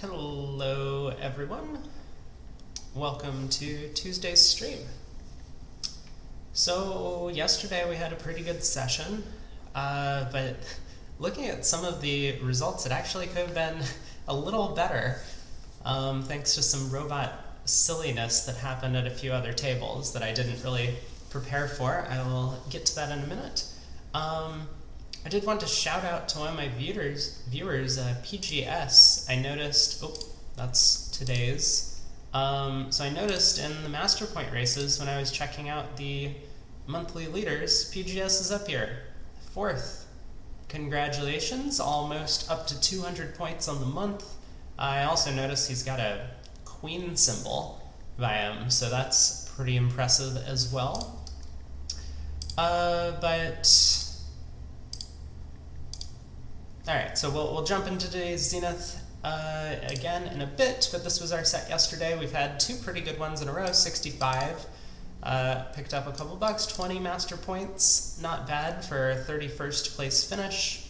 Hello everyone, welcome to Tuesday's stream. So yesterday we had a pretty good session, but looking at some of the results it actually could have been a little better, thanks to some robot silliness that happened at a few other tables that I didn't really prepare for. I will get to that in a minute. I did want to shout out to one of my viewers, PGS. I noticed, oh, that's today's. So I noticed in the Master Point races when I was checking out the monthly leaders, PGS is up here, 4th. Congratulations, almost up to 200 points on the month. I also noticed he's got a queen symbol by him, so that's pretty impressive as well. Alright, so we'll jump into today's Zenith again in a bit, but this was our set yesterday. We've had two pretty good ones in a row, 65. Picked up a couple bucks, 20 master points, not bad for a 31st place finish.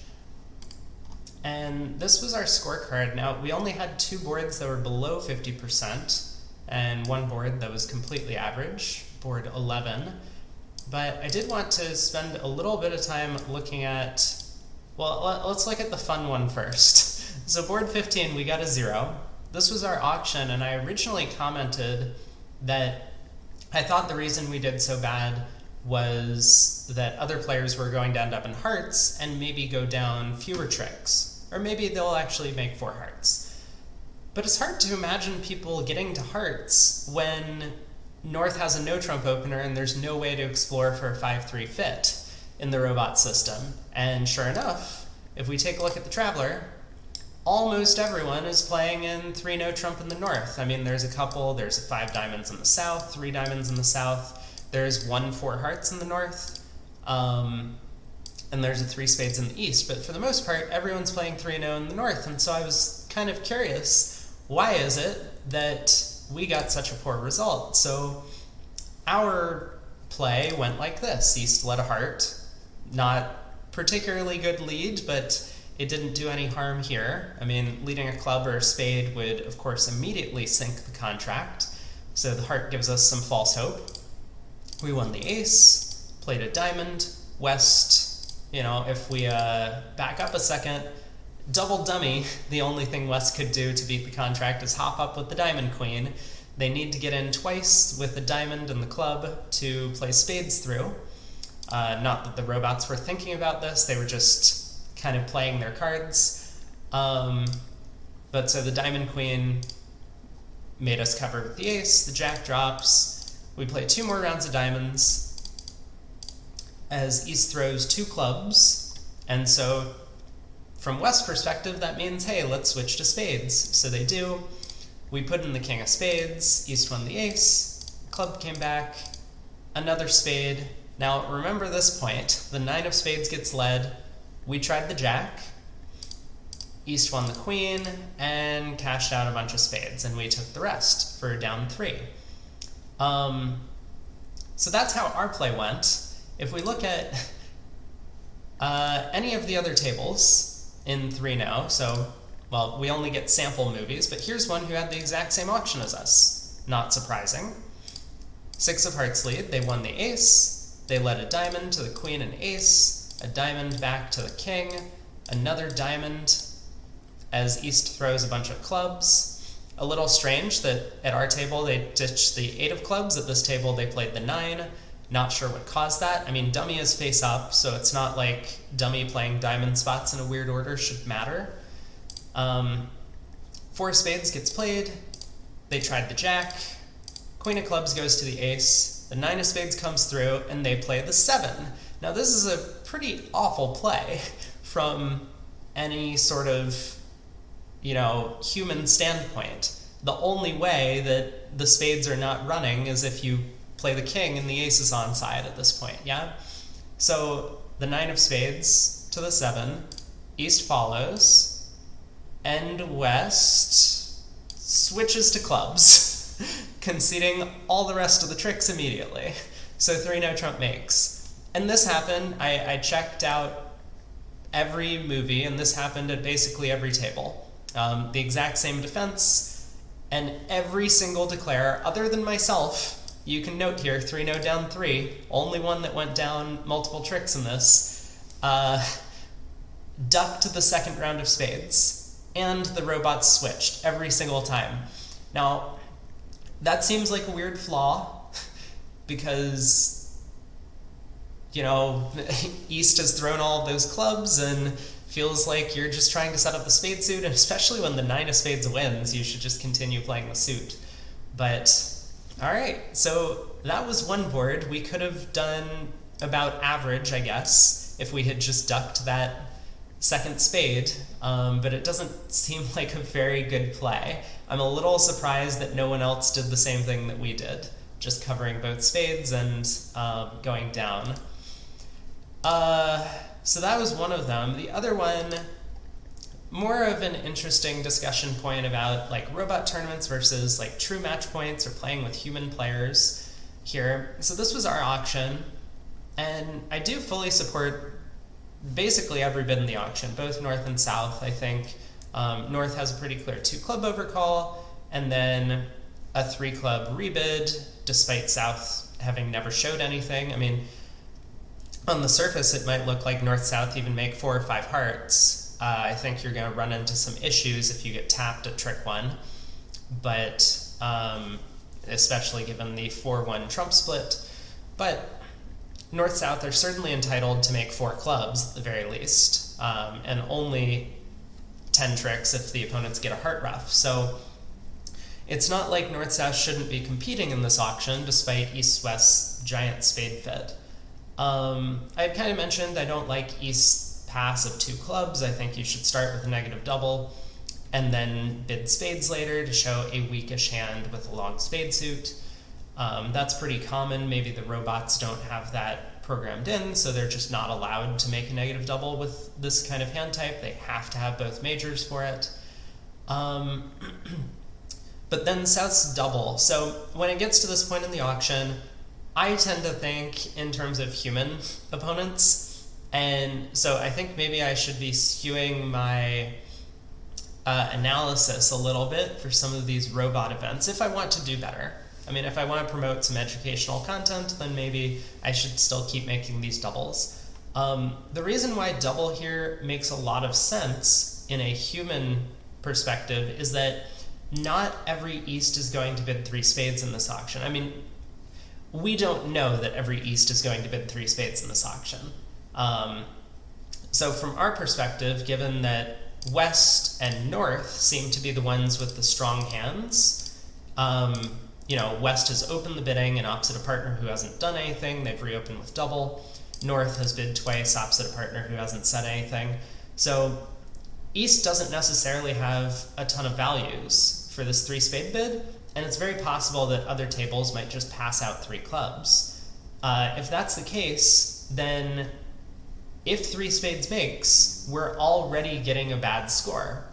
And this was our scorecard. Now, we only had two boards that were below 50%, and one board that was completely average, board 11. But I did want to spend a little bit of time looking at, well, let's look at the fun one first. So board 15, we got a 0. This was our auction, and I originally commented that I thought the reason we did so bad was that other players were going to end up in hearts and maybe go down fewer tricks, or maybe they'll actually make 4 hearts. But it's hard to imagine people getting to hearts when North has a no trump opener and there's no way to explore for a 5-3 fit in the robot system. And sure enough, if we take a look at the Traveler, almost everyone is playing in 3 no trump in the North. I mean, there's a couple, there's 5 diamonds in the South, 3 diamonds in the South, there's 1 4 hearts in the North, and there's a 3 spades in the East. But for the most part, everyone's playing 3 no in the North, and so I was kind of curious, why is it that we got such a poor result? So our play went like this. East led a heart, not particularly good lead, but it didn't do any harm here. I mean, leading a club or a spade would, of course, immediately sink the contract, so the heart gives us some false hope. We won the ace, played a diamond, West, you know, if we back up a second, double dummy, the only thing West could do to beat the contract is hop up with the diamond queen. They need to get in twice with the diamond and the club to play spades through. Not that the robots were thinking about this, they were just kind of playing their cards. But so the diamond queen made us cover with the ace, the jack drops, we play 2 more rounds of diamonds, as East throws 2 clubs, and so from West's perspective that means, hey, let's switch to spades. So they do. We put in the king of spades, East won the ace, club came back, another spade. Now remember this point, the 9 of spades gets led, we tried the jack, East won the queen, and cashed out a bunch of spades, and we took the rest for down 3. So that's how our play went. If we look at any of the other tables in 3 now, so, well, we only get sample movies, but here's one who had the exact same auction as us. Not surprising. 6 of hearts lead, they won the ace, they led a diamond to the queen and ace, a diamond back to the king, another diamond as East throws a bunch of clubs. A little strange that at our table they ditched the 8 of clubs, at this table they played the 9. Not sure what caused that. I mean, dummy is face up, so it's not like dummy playing diamond spots in a weird order should matter. 4 of spades gets played, they tried the jack, queen of clubs goes to the ace, the 9 of spades comes through, and they play the 7. Now this is a pretty awful play from any sort of, you know, human standpoint. The only way that the spades are not running is if you play the king and the ace is onside at this point, yeah? So the 9 of spades to the 7, East follows, and West switches to clubs, conceding all the rest of the tricks immediately. So 3 no trump makes. And this happened, I checked out every movie, and this happened at basically every table. The exact same defense, and every single declare, other than myself, you can note here, 3 node down 3, only one that went down multiple tricks in this, ducked the second round of spades, and the robots switched every single time. Now, that seems like a weird flaw, because, you know, East has thrown all of those clubs, and feels like you're just trying to set up the spade suit, and especially when the 9 of spades wins, you should just continue playing the suit. But, alright, so that was one board. We could have done about average, I guess, if we had just ducked that second spade, but it doesn't seem like a very good play. I'm a little surprised that no one else did the same thing that we did, just covering both spades and going down. So that was one of them. The other one, more of an interesting discussion point about like robot tournaments versus like true match points or playing with human players here. So this was our auction, and I do fully support basically every bid in the auction, both North and South. I think North has a pretty clear 2-club overcall, and then a 3-club rebid, despite South having never showed anything. I mean, on the surface, it might look like North-South even make 4 or 5 hearts. I think you're going to run into some issues if you get tapped at trick 1, but especially given the 4-1 trump split. But North-South are certainly entitled to make 4 clubs at the very least, and only 10 tricks if the opponents get a heart ruff. So it's not like North-South shouldn't be competing in this auction, despite East-West's giant spade fit. I had kind of mentioned I don't like East's pass of 2 clubs. I think you should start with a negative double, and then bid spades later to show a weakish hand with a long spade suit. That's pretty common. Maybe the robots don't have that programmed in, so they're just not allowed to make a negative double with this kind of hand type. They have to have both majors for it. But then South's double. So when it gets to this point in the auction, I tend to think in terms of human opponents, and so I think maybe I should be skewing my analysis a little bit for some of these robot events if I want to do better. I mean, if I want to promote some educational content, then maybe I should still keep making these doubles. The reason why double here makes a lot of sense in a human perspective is that not every East is going to bid 3 spades in this auction. I mean, we don't know that every East is going to bid 3 spades in this auction. So from our perspective, given that West and North seem to be the ones with the strong hands, you know, West has opened the bidding and opposite a partner who hasn't done anything. They've reopened with double. North has bid twice opposite a partner who hasn't said anything. So East doesn't necessarily have a ton of values for this 3 spade bid, and it's very possible that other tables might just pass out 3 clubs. If that's the case, then if 3 spades makes, we're already getting a bad score,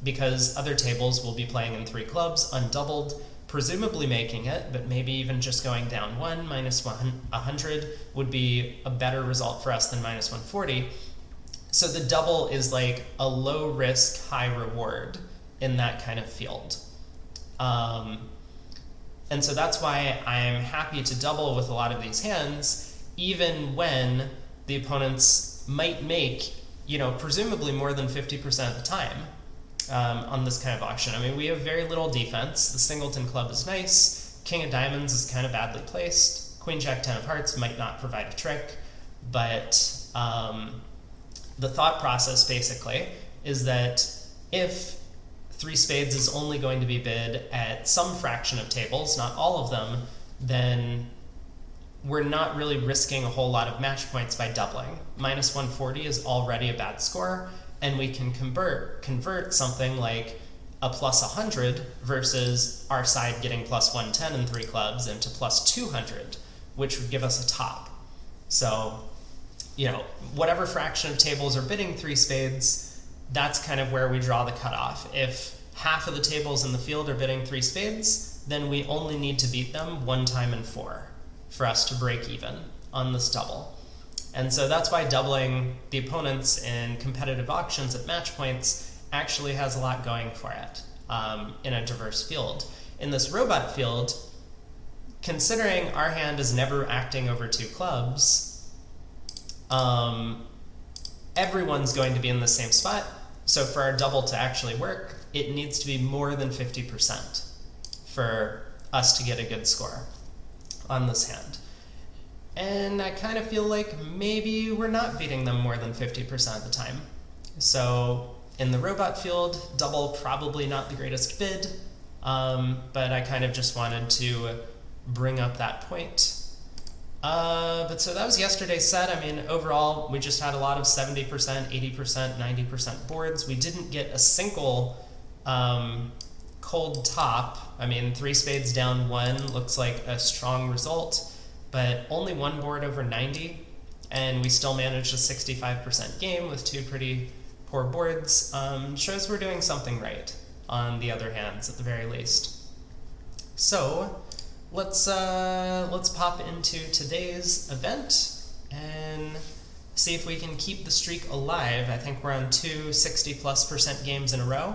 because other tables will be playing in 3 clubs, undoubled, presumably making it, but maybe even just going down 1, minus 100 would be a better result for us than minus 140. So the double is like a low risk, high reward in that kind of field. And so that's why I'm happy to double with a lot of these hands, even when the opponents might make, you know, presumably more than 50% of the time on this kind of auction. I mean, we have very little defense. The singleton club is nice. King of diamonds is kind of badly placed. Queen, jack, 10 of hearts might not provide a trick, but the thought process basically is that if 3 spades is only going to be bid at some fraction of tables, not all of them, then we're not really risking a whole lot of match points by doubling. Minus 140 is already a bad score, and we can convert something like a plus 100 versus our side getting plus 110 in 3 clubs into plus 200, which would give us a top. So, you know, whatever fraction of tables are bidding 3 spades, that's kind of where we draw the cutoff. If half of the tables in the field are bidding 3 spades, then we only need to beat them 1 time in 4 for us to break even on this double. And so that's why doubling the opponents in competitive auctions at match points actually has a lot going for it in a diverse field. In this robot field, considering our hand is never acting over 2 clubs, everyone's going to be in the same spot. So for our double to actually work, it needs to be more than 50% for us to get a good score on this hand. And I kind of feel like maybe we're not beating them more than 50% of the time. So in the robot field, double probably not the greatest bid, but I kind of just wanted to bring up that point. But so that was yesterday's set. I mean, overall, we just had a lot of 70%, 80%, 90% boards. We didn't get a single cold top. I mean, 3 spades down 1 looks like a strong result, but only 1 board over 90, and we still managed a 65% game with 2 pretty poor boards. Shows we're doing something right on the other hands at the very least. So let's pop into today's event and see if we can keep the streak alive. I think we're on 2 60+% games in a row.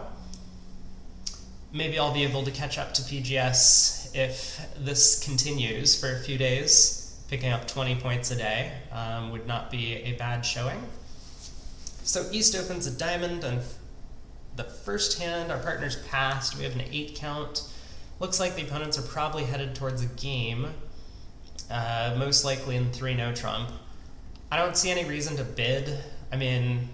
Maybe I'll be able to catch up to PGS if this continues for a few days. Picking up 20 points a day would not be a bad showing. So East opens a diamond, and the first hand our partner's passed. We have an 8 count. Looks like the opponents are probably headed towards a game, most likely in 3-no trump. I don't see any reason to bid. I mean,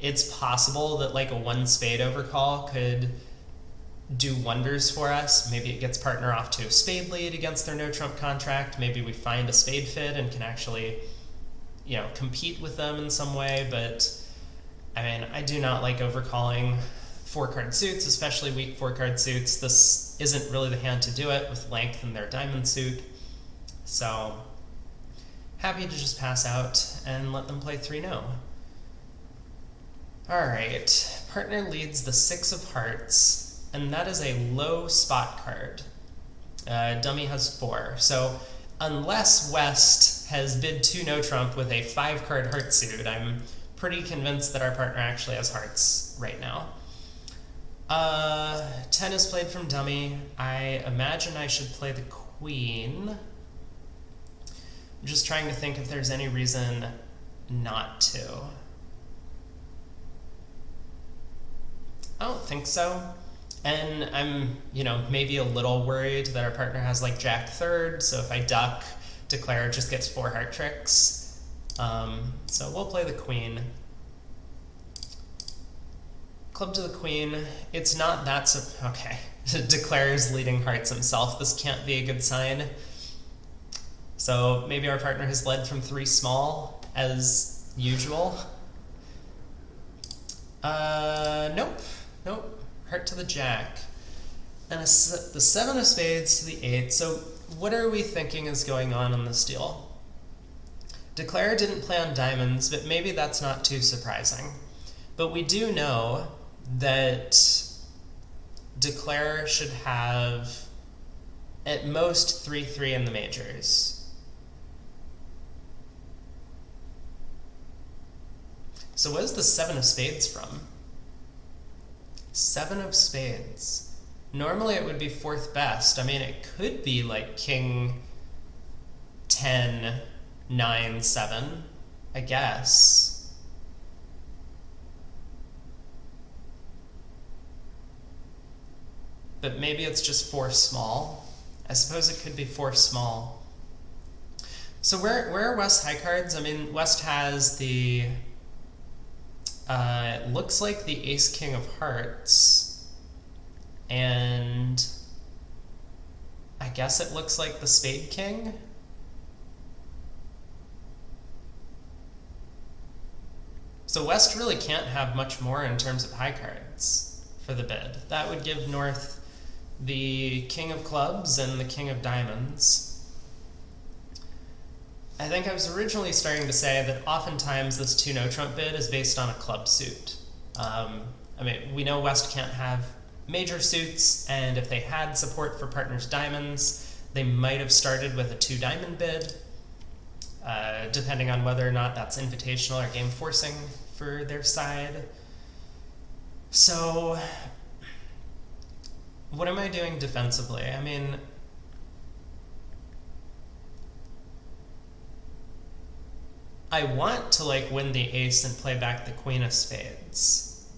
it's possible that like a 1 spade overcall could do wonders for us. Maybe it gets partner off to a spade lead against their no trump contract. Maybe we find a spade fit and can actually, you know, compete with them in some way. But I mean, I do not like overcalling 4-card suits, especially weak 4-card suits. This isn't really the hand to do it with length and their diamond suit. So happy to just pass out and let them play 3-no. Alright, partner leads the 6 of hearts, and that is a low spot card. Dummy has 4. So unless West has bid 2 no trump with a 5-card heart suit, I'm pretty convinced that our partner actually has hearts right now. 10 is played from dummy. I imagine I should play the queen. I'm just trying to think if there's any reason not to. I don't think so. And I'm, you know, maybe a little worried that our partner has like Jack third, so if I duck, Declare just gets 4 heart tricks. So we'll play the queen. Club to the queen. It's not that okay. Declares leading hearts himself. This can't be a good sign. So maybe our partner has led from 3 small as usual. Nope. Heart to the jack. And the 7 of spades to the 8. So what are we thinking is going on in this deal? Declare didn't play on diamonds, but maybe that's not too surprising. But we do know that Declare should have at most 3-3 in the majors. So what is the 7 of spades from? 7 of spades. Normally it would be 4th best. I mean, it could be like king 10, 9, 7, I guess. But maybe it's just 4 small. I suppose it could be 4 small. So where are West's high cards? I mean, West has the it looks like the ace king of hearts, and I guess it looks like the spade king. So West really can't have much more in terms of high cards for the bid. That would give North the king of clubs and the king of diamonds. I think I was originally starting to say that oftentimes this 2 no trump bid is based on a club suit. I mean, we know West can't have major suits, and if they had support for partners diamonds, they might have started with a 2 diamond bid, depending on whether or not that's invitational or game forcing for their side. So, what am I doing defensively? I mean, I want to like win the ace and play back the queen of spades.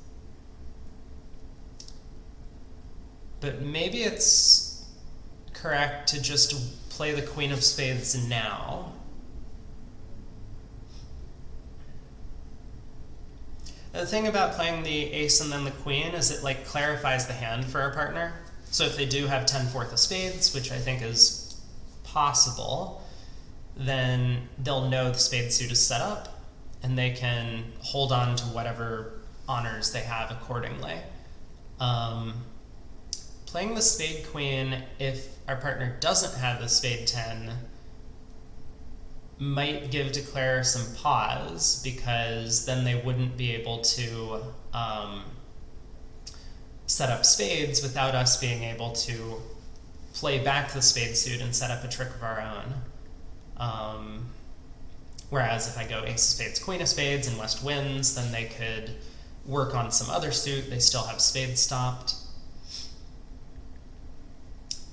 But maybe it's correct to just play the queen of spades now. The thing about playing the ace and then the queen is it like clarifies the hand for our partner. So if they do have 10/4 of spades, which I think is possible, then they'll know the spade suit is set up and they can hold on to whatever honors they have accordingly. Playing the spade queen if our partner doesn't have the spade 10 might give Declare some pause, because then they wouldn't be able to set up spades without us being able to play back the spade suit and set up a trick of our own. Whereas if I go ace of spades, queen of spades, and West wins, then they could work on some other suit. They still have spades stopped.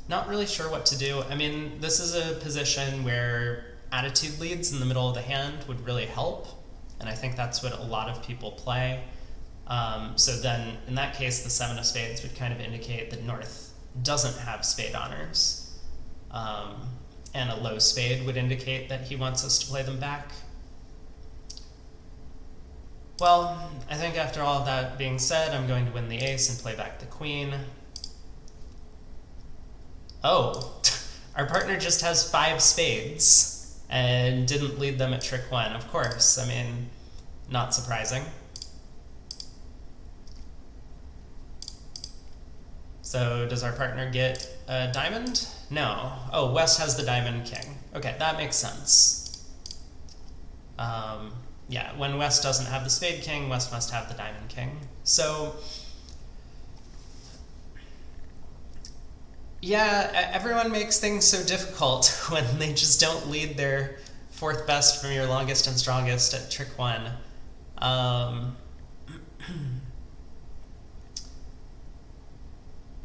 Not really sure what to do. I mean, this is a position where attitude leads in the middle of the hand would really help, and I think that's what a lot of people play. So then, in that case, the 7 of spades would kind of indicate that North doesn't have spade honors, and a low spade would indicate that he wants us to play them back. Well, I think after all of that being said, I'm going to win the ace and play back the queen. Oh, our partner just has 5 spades and didn't lead them at trick 1, of course. I mean, not surprising. So does our partner get a diamond? No. Oh, West has the diamond king. Okay, that makes sense. Yeah, when West doesn't have the spade king, West must have the diamond king. So, yeah, everyone makes things so difficult when they just don't lead their 4th best from your longest and strongest at trick 1.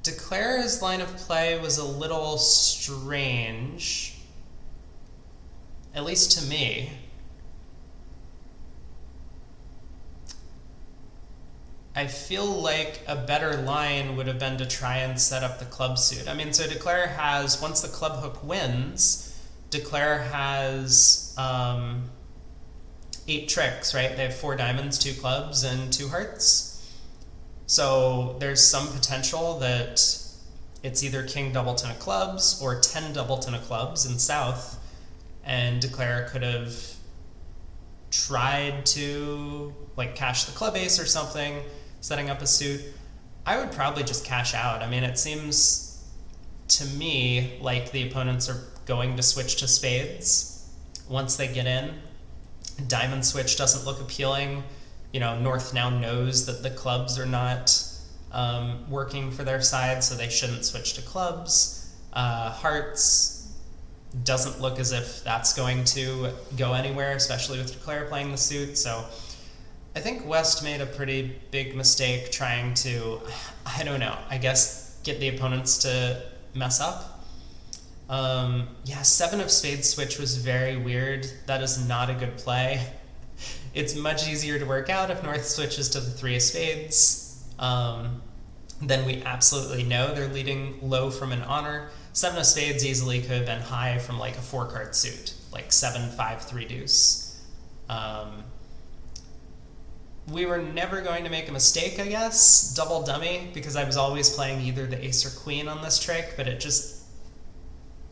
Declare's line of play was a little strange, at least to me. I feel like a better line would have been to try and set up the club suit. I mean, so Declare has, once the club hook wins, Declare has 8 tricks, right? They have 4 diamonds, 2 clubs, and 2 hearts. So there's some potential that it's either king doubleton of clubs or 10 doubleton of clubs in South, and Declare could have tried to like cash the club ace or something, setting up a suit. I would probably just cash out. I mean, it seems to me like the opponents are going to switch to spades once they get in. Diamond switch doesn't look appealing. You know, North now knows that the clubs are not working for their side, so they shouldn't switch to clubs. Hearts doesn't look as if that's going to go anywhere, especially with Declare playing the suit. So I think West made a pretty big mistake trying to, I don't know, I guess get the opponents to mess up. Yeah, 7 of spades switch was very weird. That is not a good play. It's much easier to work out if North switches to the 3 of spades. Then we absolutely know they're leading low from an honor. 7 of spades easily could have been high from like a 4-card suit, like 7, 5, 3 deuce. We were never going to make a mistake, I guess, double dummy, because I was always playing either the ace or queen on this trick, but it just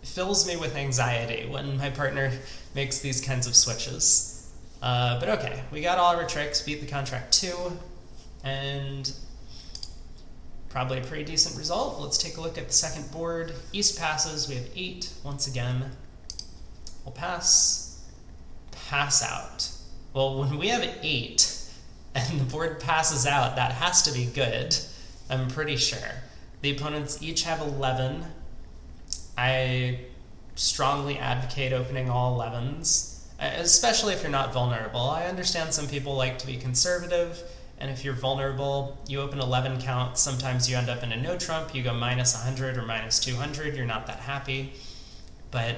fills me with anxiety when my partner makes these kinds of switches. But okay, we got all our tricks, beat the contract 2, and probably a pretty decent result. Let's take a look at the second board. East passes, we have 8 once again. We'll pass, pass out. Well, when we have 8, and the board passes out, that has to be good, I'm pretty sure. The opponents each have 11. I strongly advocate opening all 11s, especially if you're not vulnerable. I understand some people like to be conservative And if you're vulnerable, you open 11 counts. Sometimes you end up in a no trump. You go minus 100 or minus 200. You're not that happy. But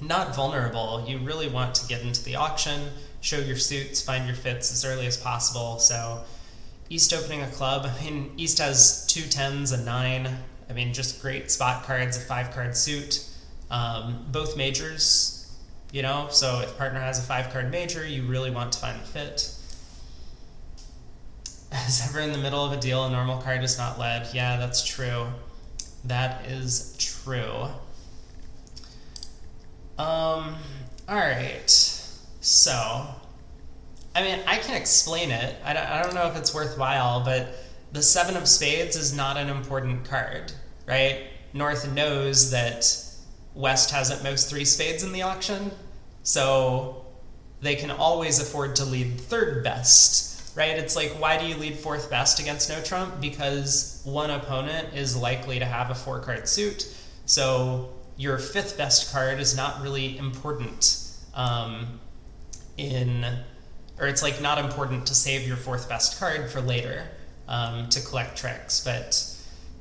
not vulnerable. You really want to get into the auction, show your suits, find your fits as early as possible. So East opening a club. I mean, East has 2 10s, a 9. I mean, just great spot cards, a 5-card suit. Both majors, you know, so if partner has a 5-card major, you really want to find the fit. Is ever in the middle of a deal, a normal card is not led. Yeah, that's true. That is true. Alright. So, I mean, I can explain it. I don't know if it's worthwhile, but the 7 of spades is not an important card, right? North knows that West has at most 3 spades in the auction, so they can always afford to lead 3rd best, right? It's like, why do you lead 4th best against no trump? Because one opponent is likely to have a 4-card suit, so your 5th best card is not really important or it's like not important to save your 4th best card for later to collect tricks. But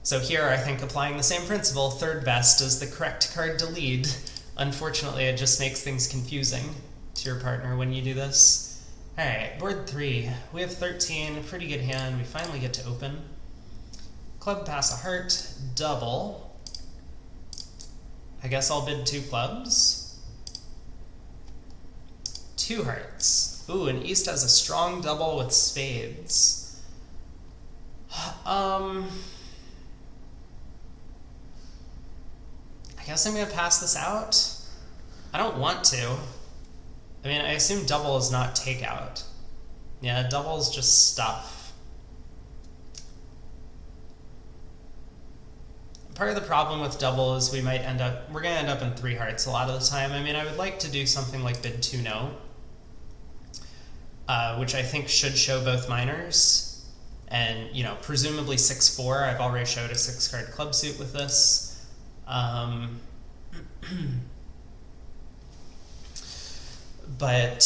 so here I think applying the same principle, 3rd best is the correct card to lead. Unfortunately, it just makes things confusing to your partner when you do this. All right, board 3. We have 13, pretty good hand. We finally get to open. Club, pass a heart, double. I guess I'll bid 2 clubs. 2 hearts. Ooh, and East has a strong double with spades. I guess I'm gonna pass this out. I don't want to. I mean, I assume double is not takeout. Yeah, double is just stuff. Part of the problem with double is we're gonna end up in 3 hearts a lot of the time. I mean, I would like to do something like bid 2 no, which I think should show both minors, and, you know, presumably 6-4. I've already showed a 6-card club suit with this. But,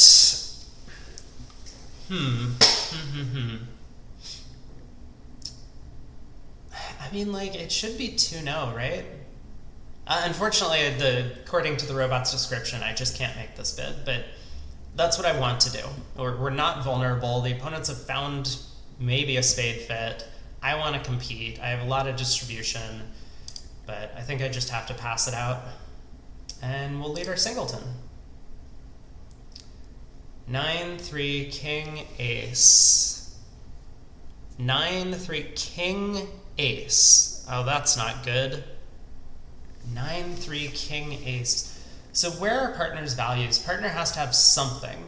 I mean, like, it should be 2 no, right? Unfortunately, according to the robot's description, I just can't make this bid, but that's what I want to do. We're not vulnerable. The opponents have found maybe a spade fit. I want to compete. I have a lot of distribution, but I think I just have to pass it out. And we'll lead our singleton. 9-3, king, ace. 9-3, king, ace. Oh, that's not good. 9-3, king, ace. So where are partner's values? Partner has to have something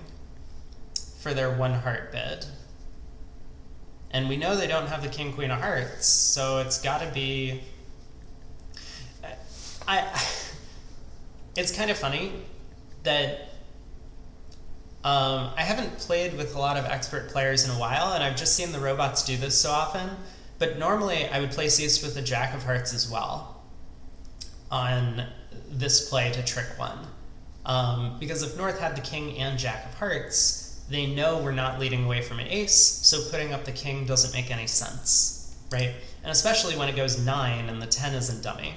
for their 1 heart bid. And we know they don't have the king, queen of hearts, so it's got to be... It's kind of funny that I haven't played with a lot of expert players in a while, and I've just seen the robots do this so often, but normally I would place East with a jack of hearts as well on this play to trick 1. Because if North had the king and jack of hearts, they know we're not leading away from an ace, so putting up the king doesn't make any sense, right? And especially when it goes 9 and the 10 isn't dummy.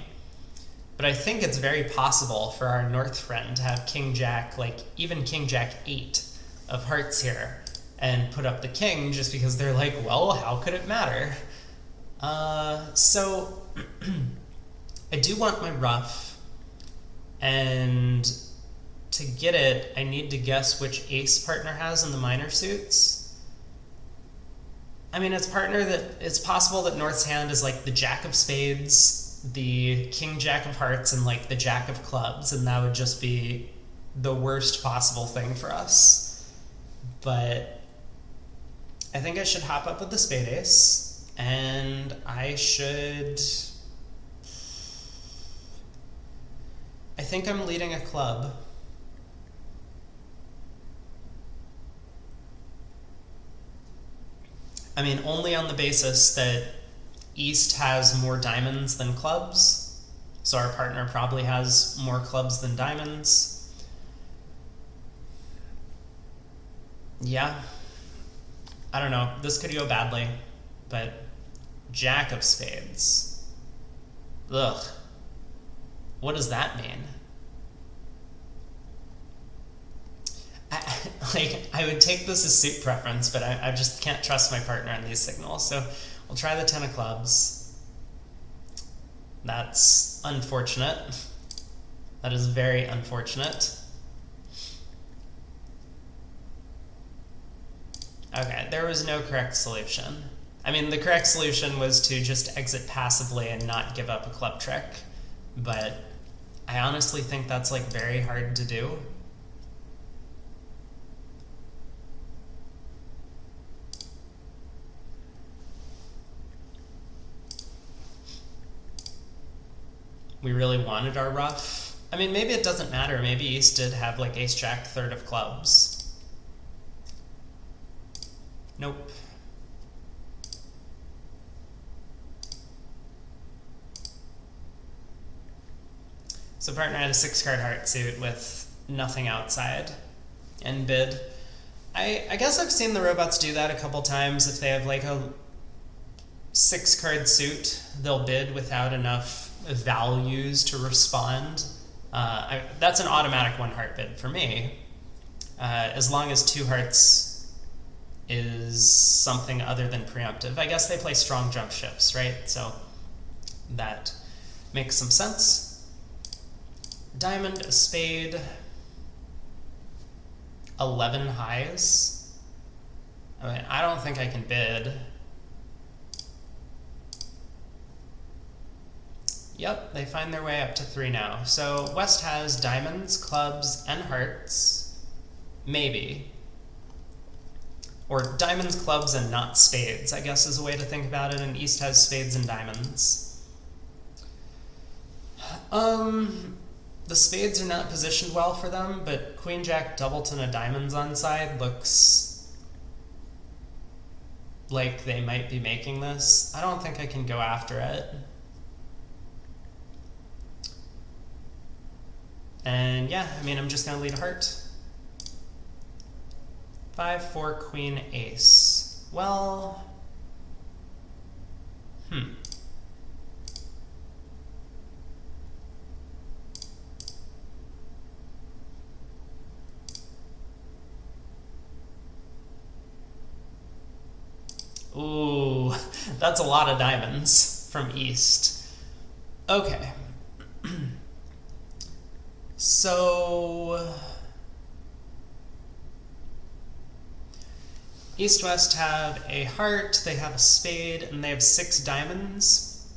But I think it's very possible for our North friend to have king-jack, like even king-jack 8 of hearts here, and put up the king just because they're like, well, how could it matter? So I do want my ruff, and to get it, I need to guess which ace partner has in the minor suits. I mean, it's possible that North's hand is like the jack of spades, the king jack of hearts, and like the jack of clubs, and that would just be the worst possible thing for us. But I think I should hop up with the spade ace, and I think I'm leading a club. I mean, only on the basis that East has more diamonds than clubs, so our partner probably has more clubs than diamonds. Yeah. I don't know, this could go badly, but Jack of spades. Ugh. What does that mean? I would take this as suit preference, but I just can't trust my partner on these signals. So we'll try the 10 of clubs. That's unfortunate. That is very unfortunate. Okay, there was no correct solution. I mean, the correct solution was to just exit passively and not give up a club trick, but I honestly think that's like very hard to do. We really wanted our ruff. I mean, maybe it doesn't matter. Maybe East did have like ace-jack, third of clubs. Nope. So partner had a 6-card heart suit with nothing outside and bid. I guess I've seen the robots do that a couple times. If they have like a 6-card suit, they'll bid without enough values to respond. That's an automatic 1-heart bid for me, as long as 2 hearts is something other than preemptive. I guess they play strong jump shifts, right? So that makes some sense. Diamond, a spade, 11 highs. I mean, I don't think I can bid. Yep, they find their way up to 3 now. So West has diamonds, clubs, and hearts. Maybe. Or diamonds, clubs, and not spades, I guess is a way to think about it, and East has spades and diamonds. The spades are not positioned well for them, but Queen, Jack, doubleton of diamonds on side looks like they might be making this. I don't think I can go after it. And yeah, I mean, I'm just going to lead a heart. 5, 4, queen, ace. Well, Ooh, that's a lot of diamonds from East. Okay. So East-West have a heart, they have a spade, and they have 6 diamonds.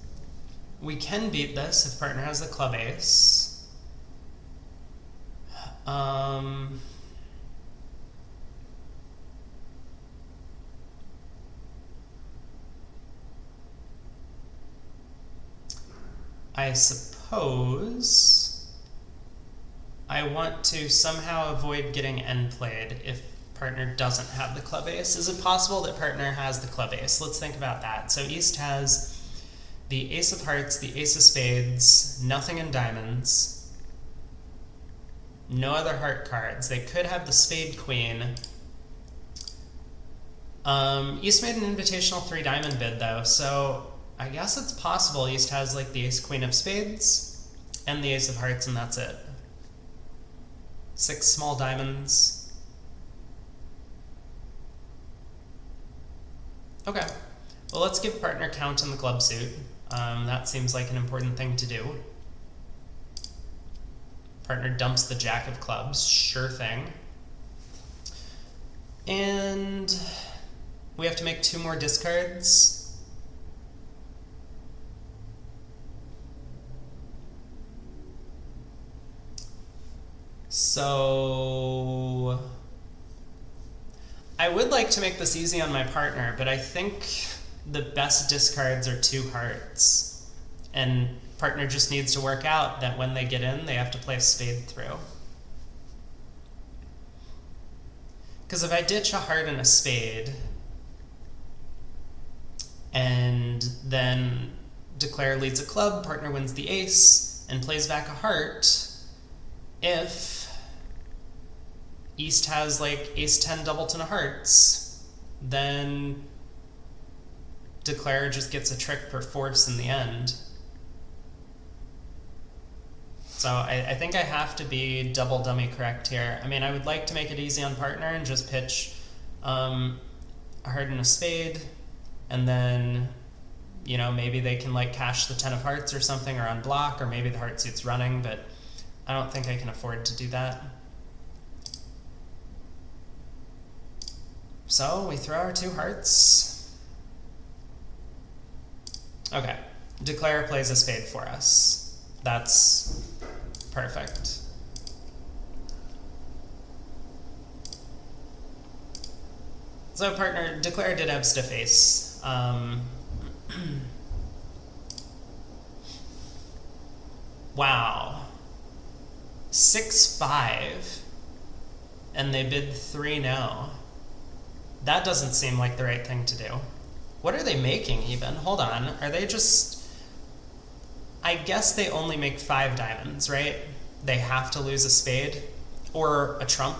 We can beat this if partner has the club ace. I suppose I want to somehow avoid getting end played if partner doesn't have the club ace. Is it possible that partner has the club ace? Let's think about that. So East has the ace of hearts, the ace of spades, nothing in diamonds, no other heart cards. They could have the spade queen. East made an invitational 3 diamond bid though, so I guess it's possible East has like the ace queen of spades and the ace of hearts, and that's it. 6 small diamonds. Okay, well let's give partner count in the club suit. That seems like an important thing to do. Partner dumps the jack of clubs, sure thing. And we have to make 2 more discards. So I would like to make this easy on my partner, but I think the best discards are 2 hearts. And partner just needs to work out that when they get in, they have to play a spade through. Because if I ditch a heart and a spade, and then declare leads a club, partner wins the ace, and plays back a heart, if East has like ace 10 doubleton of hearts, then Declare just gets a trick per force in the end. So I think I have to be double dummy correct here. I mean, I would like to make it easy on partner and just pitch a heart and a spade, and then, you know, maybe they can like cash the 10 of hearts or something, or unblock, or maybe the heart suit's running, but I don't think I can afford to do that. So we throw our 2 hearts. Okay, Declare plays a spade for us. That's perfect. So partner, Declare did have stiff ace. Wow. 6-5. And they bid 3 no. That doesn't seem like the right thing to do. What are they making even? Hold on. Are they just... I guess they only make 5 diamonds, right? They have to lose a spade or a trump.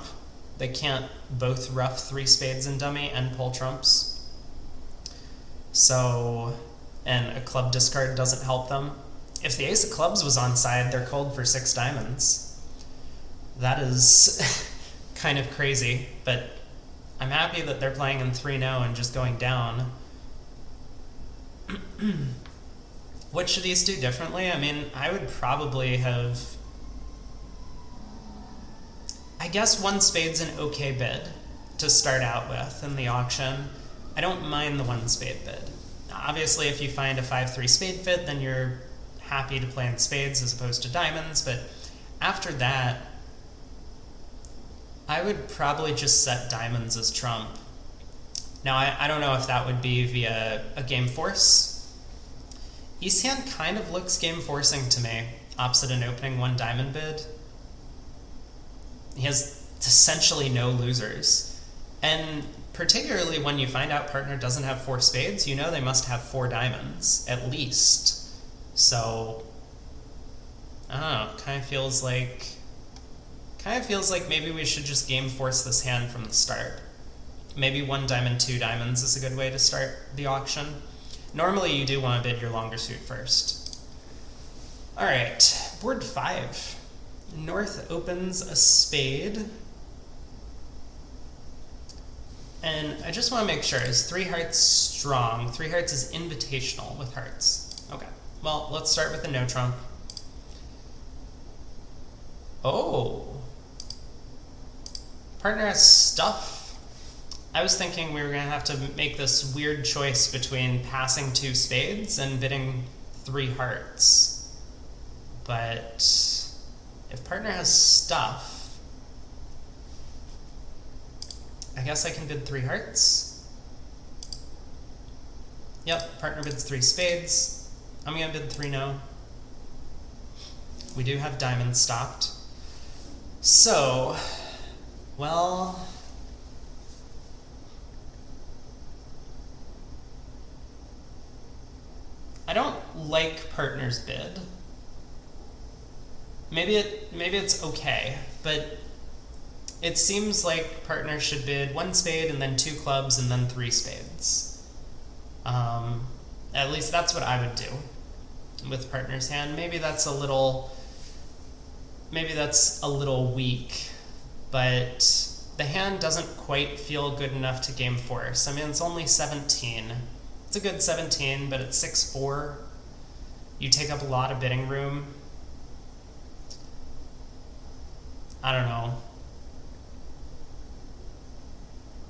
They can't both rough 3 spades and dummy and pull trumps. So, and a club discard doesn't help them. If the ace of clubs was on side, they're called for 6 diamonds. That is kind of crazy, but I'm happy that they're playing in 3-0 and just going down. What should these do differently? I mean, I would probably have... I guess 1 spade's an okay bid to start out with in the auction. I don't mind the 1 spade bid. Obviously, if you find a 5-3 spade fit, then you're happy to play in spades as opposed to diamonds, but after that, I would probably just set diamonds as trump. Now, I don't know if that would be via a game force. East hand kind of looks game forcing to me, opposite an opening 1 diamond bid. He has essentially no losers. And particularly when you find out partner doesn't have 4 spades, you know they must have 4 diamonds, at least. So, I don't know, kind of feels like maybe we should just game force this hand from the start. Maybe 1 diamond, 2 diamonds is a good way to start the auction. Normally you do want to bid your longer suit first. Alright, board 5. North opens a spade. And I just want to make sure, is 3 hearts strong? 3 hearts is invitational with hearts. Okay, well, let's start with a no trump. Oh! Partner has stuff. I was thinking we were going to have to make this weird choice between passing 2 spades and bidding 3 hearts. But if partner has stuff, I guess I can bid 3 hearts. Yep, partner bids 3 spades. I'm going to bid 3 no. We do have diamonds stopped. So, well... I don't like partner's bid. Maybe it's okay, but it seems like partner should bid 1 spade and then 2 clubs and then 3 spades. At least that's what I would do with partner's hand. Maybe that's a little weak, but the hand doesn't quite feel good enough to game force. I mean, it's only 17. It's a good 17, but it's 6-4. You take up a lot of bidding room. I don't know.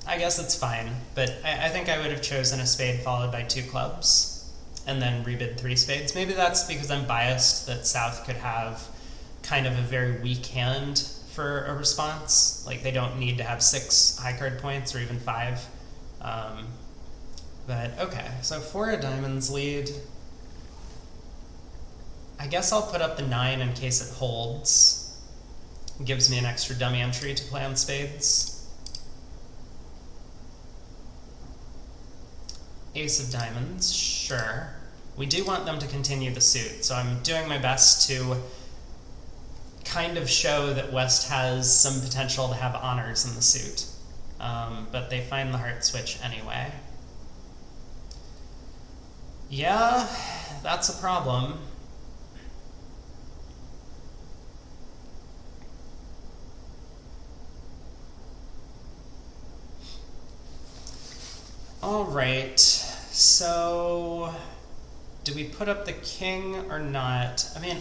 I guess it's fine, but I think I would have chosen a spade followed by 2 clubs and then rebid 3 spades. Maybe that's because I'm biased that South could have kind of a very weak hand for a response. Like, they don't need to have 6 high card points or even 5. But okay, so 4 of diamonds lead. I guess I'll put up the 9 in case it holds. It gives me an extra dummy entry to play on spades. Ace of diamonds, sure. We do want them to continue the suit, so I'm doing my best to kind of show that West has some potential to have honors in the suit. but they find the heart switch anyway. Yeah, that's a problem. Alright, so do we put up the king or not? I mean,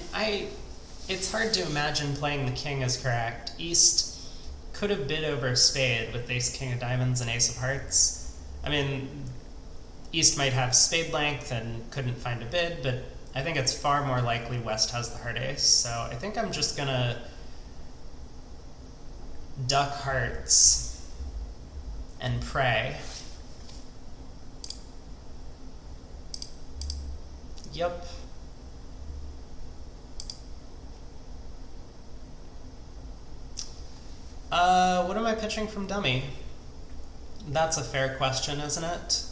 it's hard to imagine playing the king as correct. East could have bid over a spade with ace king of diamonds and ace of hearts. I mean, East might have spade length and couldn't find a bid, but I think it's far more likely West has the heart ace, so I think I'm just gonna duck hearts and pray. Yep. What am I pitching from dummy? That's a fair question, isn't it?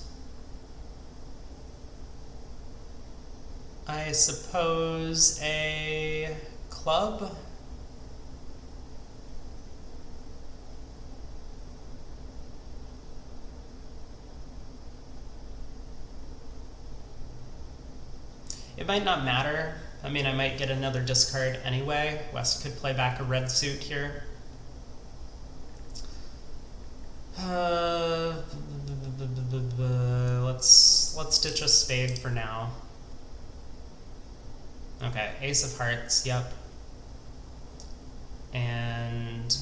I suppose a club? It might not matter. I mean, I might get another discard anyway. West could play back a red suit here. Let's ditch a spade for now. Okay, ace of hearts, yep. And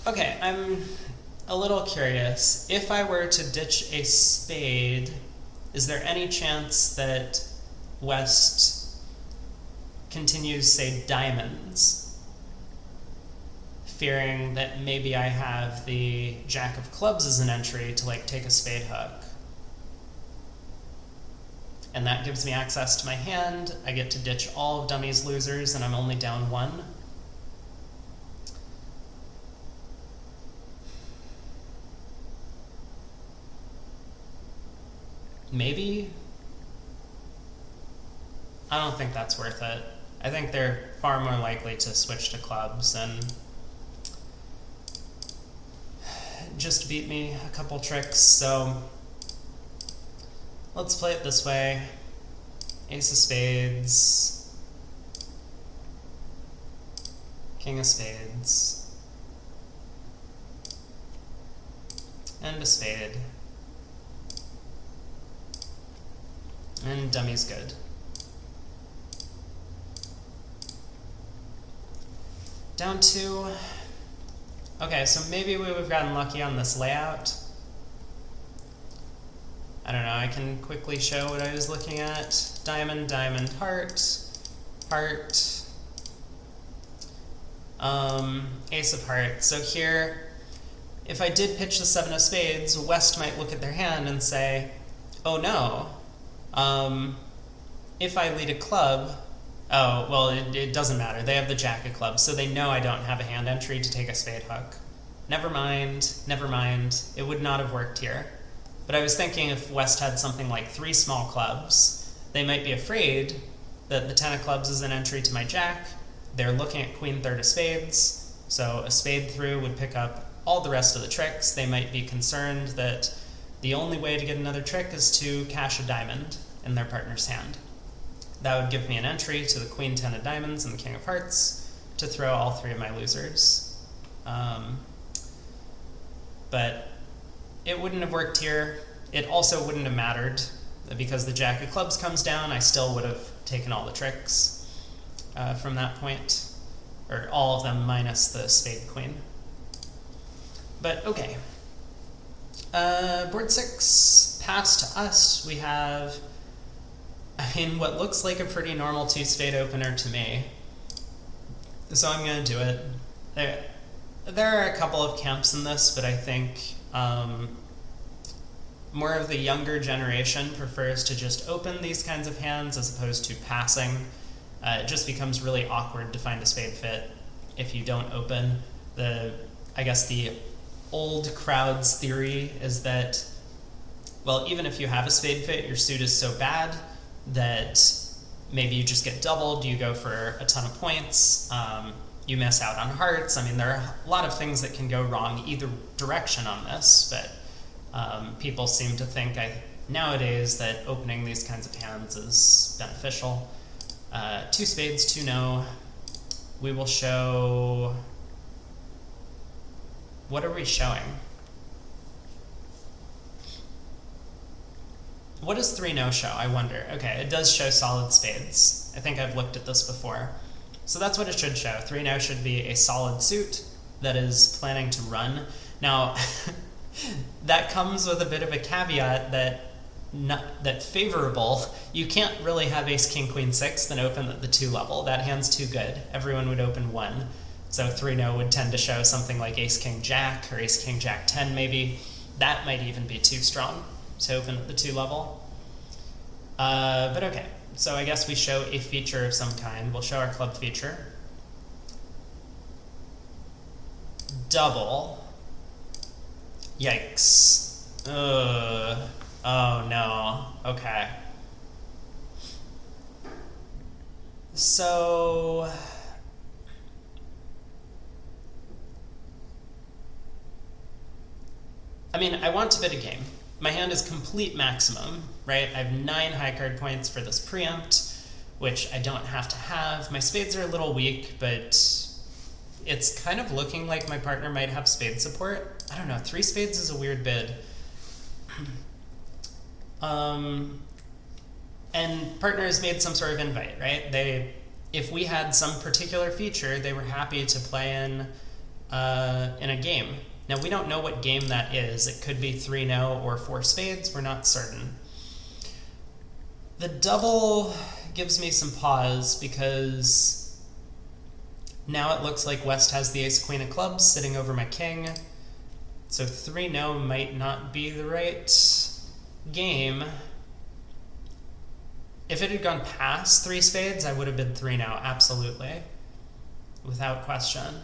okay, I'm a little curious. If I were to ditch a spade, is there any chance that West continues, say, diamonds, fearing that maybe I have the jack of clubs as an entry to like take a spade hook? And that gives me access to my hand. I get to ditch all of dummy's losers, and I'm only down one. Maybe? I don't think that's worth it. I think they're far more likely to switch to clubs and just beat me a couple tricks, so let's play it this way. Ace of spades, king of spades, and a spade. And dummy's good. Down two. Okay, so maybe we would have gotten lucky on this layout. I don't know, I can quickly show what I was looking at. Diamond, diamond, heart, heart, ace of hearts. So here, if I did pitch the seven of spades, West might look at their hand and say, oh no, if I lead a club, oh, well, it doesn't matter. They have the jack of clubs, so they know I don't have a hand entry to take a spade hook. Never mind, never mind. It would not have worked here. But I was thinking if West had something like three small clubs, they might be afraid that the 10 of clubs is an entry to my jack. They're looking at queen third of spades, so a spade through would pick up all the rest of the tricks. They might be concerned that the only way to get another trick is to cash a diamond in their partner's hand. That would give me an entry to the queen 10 of diamonds and the king of hearts to throw all three of my losers. But it wouldn't have worked here. It also wouldn't have mattered because the jack of clubs comes down. I still would have taken all the tricks from that point, or all of them minus the spade queen. But okay. Board 6, pass to us. We have, I mean, what looks like a pretty normal two-spade opener to me. So I'm going to do it. There are a couple of camps in this, but I think more of the younger generation prefers to just open these kinds of hands as opposed to passing. It just becomes really awkward to find a spade fit if you don't open. I guess the old crowd's theory is that, well, even if you have a spade fit, your suit is so bad that maybe you just get doubled, you go for a ton of points. you miss out on hearts. I mean, there are a lot of things that can go wrong either direction on this, but people seem to think nowadays that opening these kinds of hands is beneficial. 2 spades, 2 no. We will show... What are we showing? What does 3 no show, I wonder? Okay, it does show solid spades. I think I've looked at this before. So that's what it should show. 3 no should be a solid suit that is planning to run. Now, that comes with a bit of a caveat that favorable, you can't really have ace, king, queen, 6, then open at the 2 level. That hand's too good. Everyone would open 1. So 3 no would tend to show something like ace, king, jack, or ace, king, jack, 10 maybe. That might even be too strong to open at the 2 level. But okay, so I guess we show a feature of some kind. We'll show our club feature. Double. Yikes. Oh no. Okay. So... I mean, I want to bid a game. My hand is complete maximum, right? I have 9 high card points for this preempt, which I don't have to have. My spades are a little weak, but it's kind of looking like my partner might have spade support. I don't know, 3 spades is a weird bid. And partner has made some sort of invite, right? If we had some particular feature, they were happy to play in a game. Now, we don't know what game that is. It could be 3 no or 4 spades. We're not certain. The double gives me some pause because now it looks like West has the ace queen of clubs sitting over my king. So 3 no might not be the right game. If it had gone past 3 spades, I would have bid 3 no, absolutely, without question.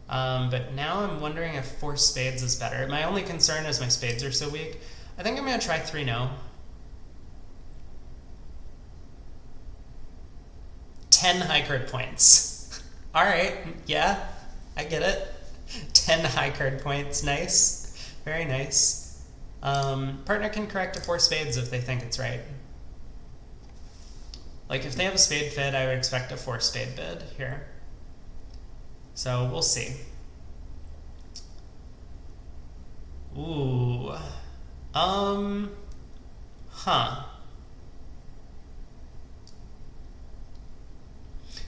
But now I'm wondering if 4 spades is better. My only concern is my spades are so weak. I think I'm going to try 3 no. 10 high card points. All right, yeah, I get it. 10 high card points, nice, very nice. Partner can correct to 4 spades if they think it's right. Like if they have a spade fid, I would expect a 4 spade bid here. So we'll see. Ooh.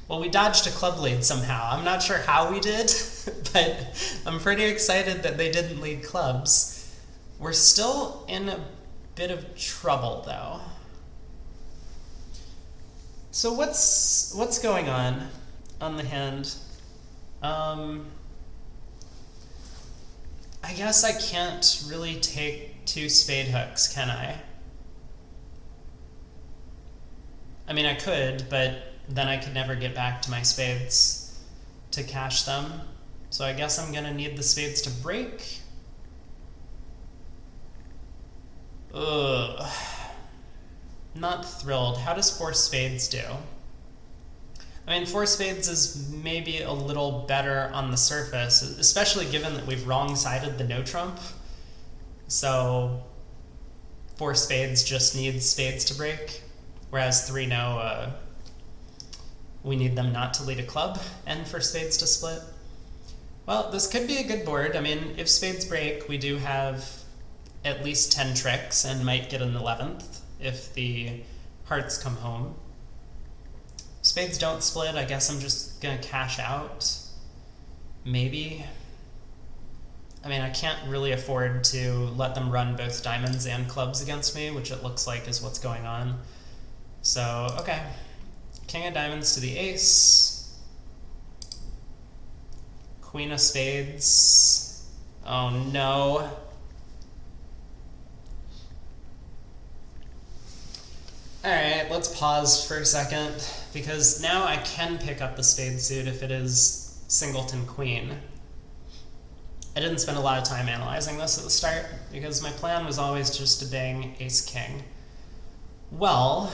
Well, we dodged a club lead somehow. I'm not sure how we did, but I'm pretty excited that they didn't lead clubs. We're still in a bit of trouble, though. So what's going on the hand? I guess I can't really take 2 spade hooks, can I? I mean, I could, but then I could never get back to my spades to cash them. So I guess I'm gonna need the spades to break. Ugh. Not thrilled. How does 4 spades do? I mean, 4 spades is maybe a little better on the surface, especially given that we've wrong-sided the no trump. So 4 spades just needs spades to break, whereas 3 no, we need them not to lead a club and for spades to split. Well, this could be a good board. I mean, if spades break, we do have at least 10 tricks and might get an 11th if the hearts come home. Spades don't split, I guess I'm just gonna cash out. Maybe. I mean, I can't really afford to let them run both diamonds and clubs against me, which it looks like is what's going on. So, okay. King of diamonds to the ace. Queen of spades. Oh no. Alright, let's pause for a second, because now I can pick up the spade suit if it is singleton queen. I didn't spend a lot of time analyzing this at the start, because my plan was always just to bang ace-king. Well,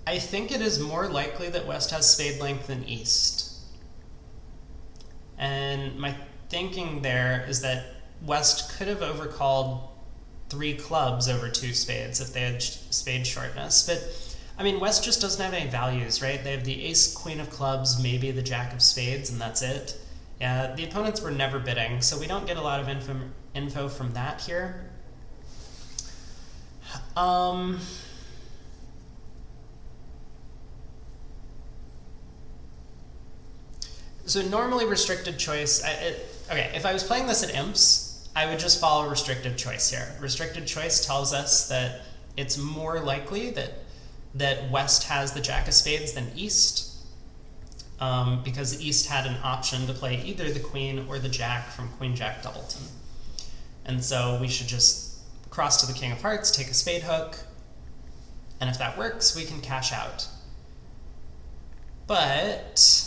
I think it is more likely that West has spade length than East. And my thinking there is that West could have overcalled 3 clubs over 2 spades if they had spade shortness. But, I mean, West just doesn't have any values, right? They have the ace, queen of clubs, maybe the jack of spades, and that's it. Yeah, the opponents were never bidding, so we don't get a lot of info from that here. So normally restricted choice, okay, if I was playing this at Imps, I would just follow restricted choice here. Restricted choice tells us that it's more likely that West has the jack of spades than East, because East had an option to play either the queen or the jack from Queen-Jack Doubleton. And so we should just cross to the king of hearts, take a spade hook, and if that works, we can cash out. But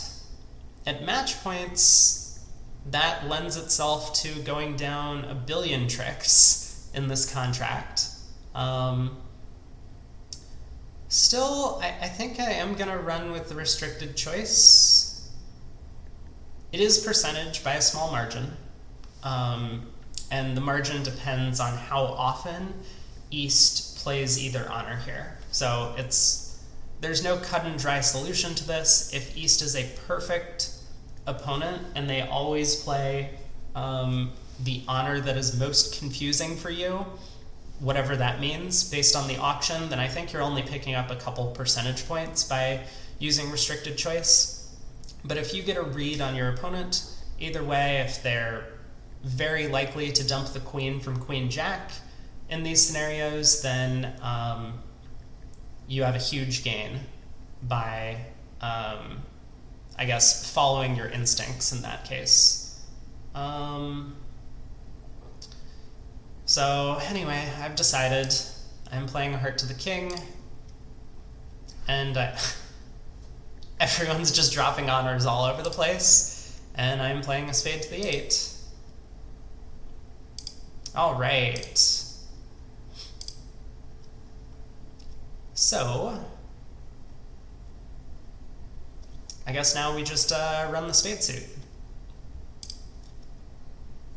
at match points, that lends itself to going down a billion tricks in this contract. Still, I think I am going to run with the restricted choice. It is percentage by a small margin, and the margin depends on how often East plays either honor here. So there's no cut and dry solution to this. If East is a perfect opponent and they always play the honor that is most confusing for you, whatever that means, based on the auction, then I think you're only picking up a couple percentage points by using restricted choice. But if you get a read on your opponent, either way, if they're very likely to dump the queen from Queen-Jack in these scenarios, then you have a huge gain by, I guess, following your instincts in that case. So anyway, I've decided I'm playing a heart to the king, and everyone's just dropping honors all over the place, and I'm playing a spade to the 8. All right. So I guess now we just run the spade suit.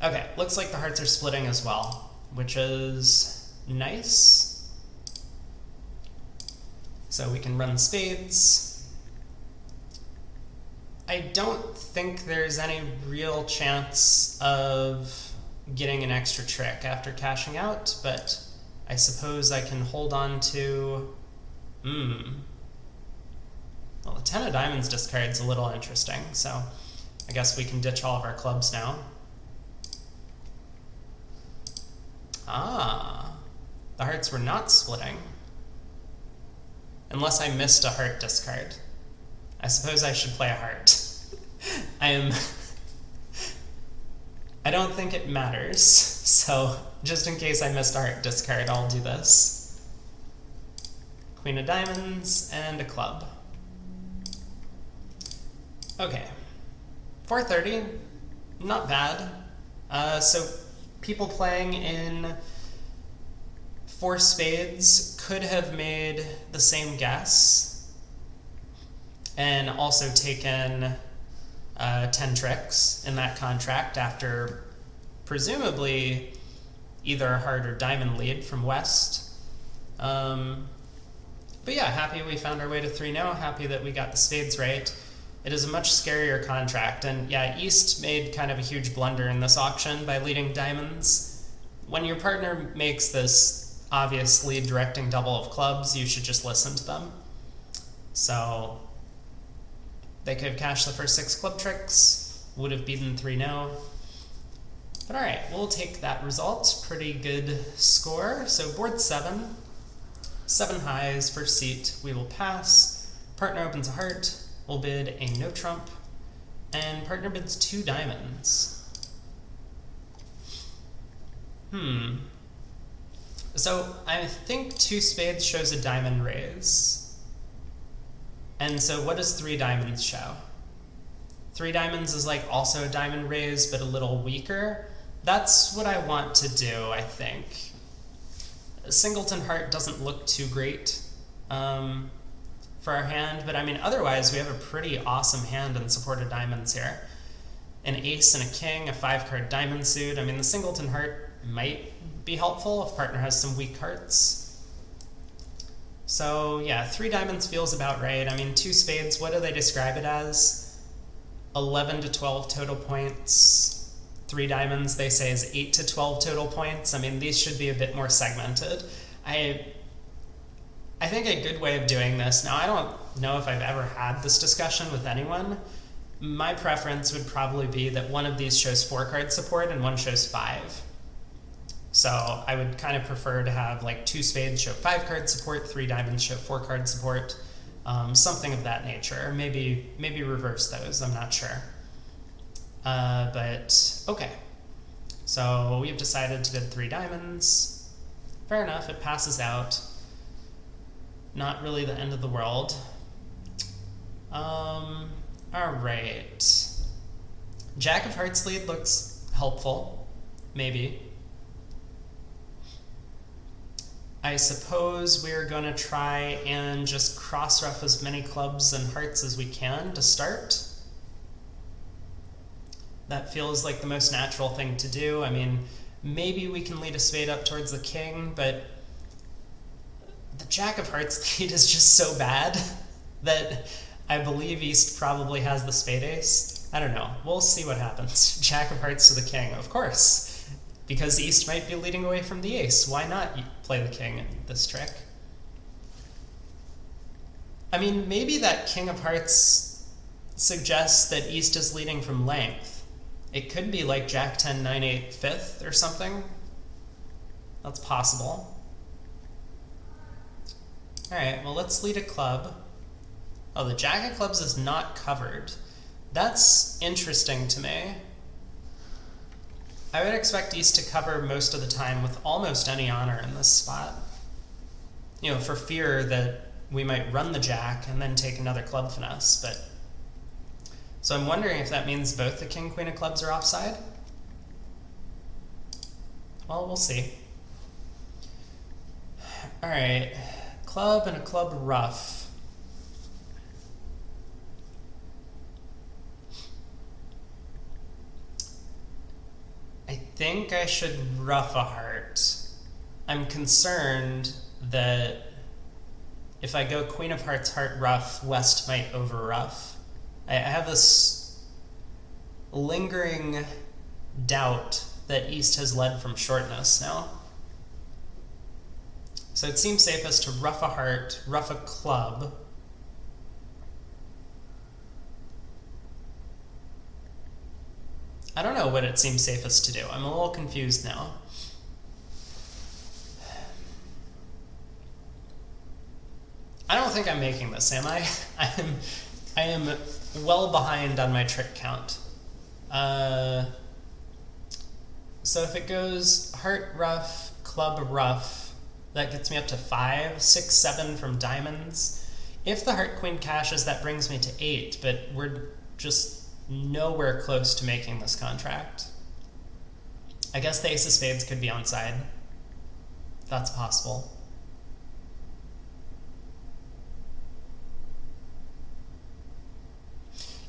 Okay, looks like the hearts are splitting as well, which is nice. So we can run spades. I don't think there's any real chance of getting an extra trick after cashing out, but I suppose I can hold on to... Well, the 10 of diamonds discard's a little interesting, so I guess we can ditch all of our clubs now. Ah, the hearts were not splitting. Unless I missed a heart discard. I suppose I should play a heart. I don't think it matters, so just in case I missed a heart discard, I'll do this. Queen of diamonds and a club. Okay, 430, not bad. So people playing in 4 spades could have made the same guess and also taken 10 tricks in that contract after presumably either a heart or diamond lead from West. But yeah, happy we found our way to 3-0, happy that we got the spades right. It is a much scarier contract, and yeah, East made kind of a huge blunder in this auction by leading diamonds. When your partner makes this obvious lead directing double of clubs, you should just listen to them. So they could have cashed the first 6 club tricks, would have beaten 3-0. But alright, we'll take that result. Pretty good score. So board 7, 7 highs, first seat, we will pass. Partner opens a heart. We'll bid a no trump, and partner bids 2 diamonds. So I think 2 spades shows a diamond raise. And so what does 3 diamonds show? 3 diamonds is like also a diamond raise, but a little weaker. That's what I want to do, I think. A singleton heart doesn't look too great. for our hand, but I mean, otherwise we have a pretty awesome hand in supported diamonds here. An ace and a king, a 5-card diamond suit. I mean, the singleton heart might be helpful if partner has some weak hearts. So yeah, 3 diamonds feels about right. I mean, 2 spades, what do they describe it as? 11 to 12 total points. 3 diamonds, they say, is 8 to 12 total points. I mean, these should be a bit more segmented. I think a good way of doing this, now I don't know if I've ever had this discussion with anyone. My preference would probably be that one of these shows 4-card support and one shows 5. So I would kind of prefer to have like 2 spades show 5-card support, 3 diamonds show 4-card support, something of that nature. Maybe reverse those, I'm not sure. But okay. So we've decided to bid 3 diamonds. Fair enough, it passes out. Not really the end of the world. All right. Jack of Hearts lead looks helpful, maybe. I suppose we're going to try and just cross-ruff as many clubs and hearts as we can to start. That feels like the most natural thing to do. I mean, maybe we can lead a spade up towards the king, but the Jack of Hearts lead is just so bad that I believe East probably has the spade ace. I don't know. We'll see what happens. Jack of Hearts to the king, of course. Because East might be leading away from the ace. Why not play the king in this trick? I mean, maybe that King of Hearts suggests that East is leading from length. It could be like Jack 10, 9, 8, 5th or something. That's possible. Alright, well let's lead a club. Oh, the Jack of Clubs is not covered. That's interesting to me. I would expect East to cover most of the time with almost any honor in this spot. You know, for fear that we might run the Jack and then take another club finesse, but... So I'm wondering if that means both the King, Queen of Clubs are offside? Well, we'll see. Alright, club and a club ruff. I think I should ruff a heart. I'm concerned that if I go Queen of Hearts, heart ruff, West might over ruff. I have this lingering doubt that East has led from shortness now. So it seems safest to ruff a heart, ruff a club. I don't know what it seems safest to do. I'm a little confused now. I don't think I'm making this, am I? I am well behind on my trick count. So if it goes heart ruff, club ruff, that gets me up to 5, 6, 7 from diamonds. If the heart queen cashes, that brings me to 8, but we're just nowhere close to making this contract. I guess the ace of spades could be onside. That's possible.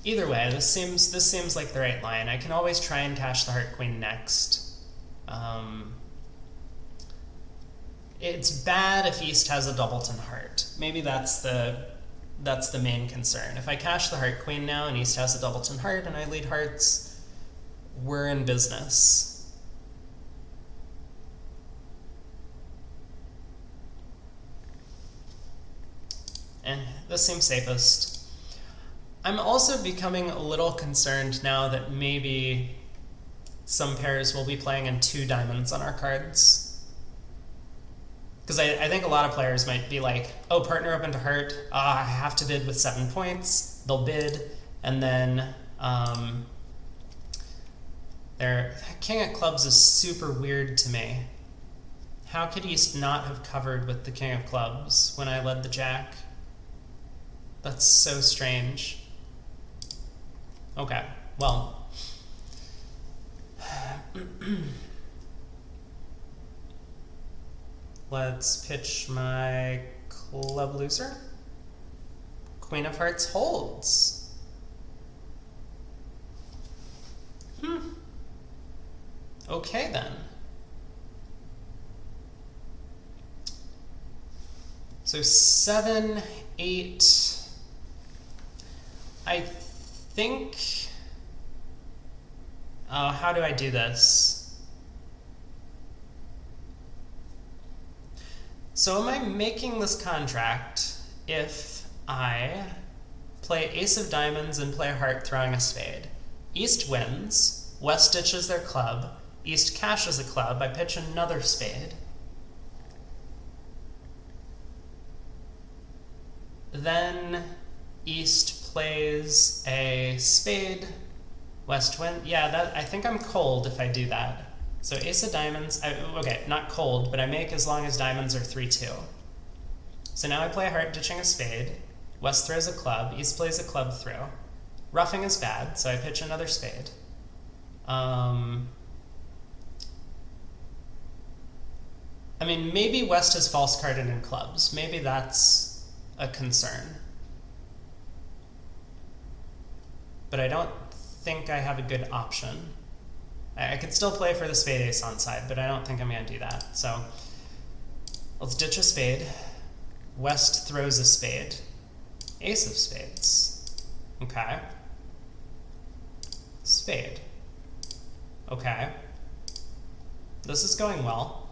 Either way, this seems like the right line. I can always try and cash the heart queen next. It's bad if East has a doubleton heart. Maybe that's the main concern. If I cash the heart queen now and East has a doubleton heart and I lead hearts, we're in business. And this seems safest. I'm also becoming a little concerned now that maybe some pairs will be playing in 2 diamonds on our cards. Because I think a lot of players might be like, oh, partner open to heart, I have to bid with 7 points. They'll bid, and then their King of Clubs is super weird to me. How could East not have covered with the King of Clubs when I led the Jack? That's so strange. Okay, well. Let's pitch my club loser. Queen of Hearts holds. Okay then. So 7, 8. I think. Oh, how do I do this? So am I making this contract if I play Ace of Diamonds and play a heart throwing a spade? East wins, West ditches their club, East cashes a club, I pitch another spade. Then East plays a spade, West wins. Yeah, I think I'm cold if I do that. So Ace of Diamonds, okay, not cold, but I make as long as diamonds are 3-2. So now I play a heart ditching a spade, West throws a club, East plays a club throw. Roughing is bad, so I pitch another spade. I mean, maybe West has false carded in clubs. Maybe that's a concern. But I don't think I have a good option. I could still play for the spade ace on side, but I don't think I'm going to do that. So let's ditch a spade. West throws a spade. Ace of spades. Okay. Spade. Okay. This is going well.